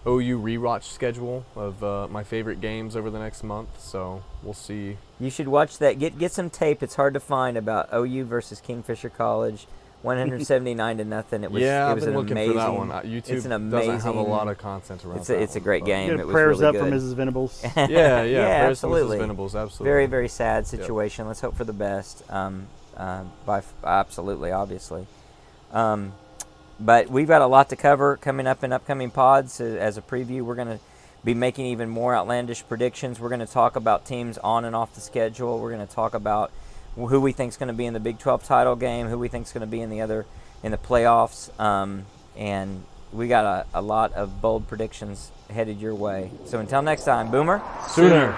OU rewatch schedule of my favorite games over the next month, so we'll see. You should watch that. Get some tape. It's hard to find about OU versus Kingfisher College, 179-0. It was yeah, it was I've been an looking amazing. for that one. YouTube it's an amazing. doesn't have a lot of content around. It's that a one, great but- game. Good It was prayers really up good. for Mrs. Venables. Yeah, yeah, Yeah, prayers to absolutely. Mrs. Venables, absolutely. Very, very sad situation. Let's hope for the best. Absolutely, obviously. But we've got a lot to cover coming up in upcoming pods. As a preview, we're going to be making even more outlandish predictions. We're going to talk about teams on and off the schedule. We're going to talk about who we think is going to be in the Big 12 title game, who we think is going to be in the playoffs, and we got a lot of bold predictions headed your way. So until next time, Boomer. Sooner.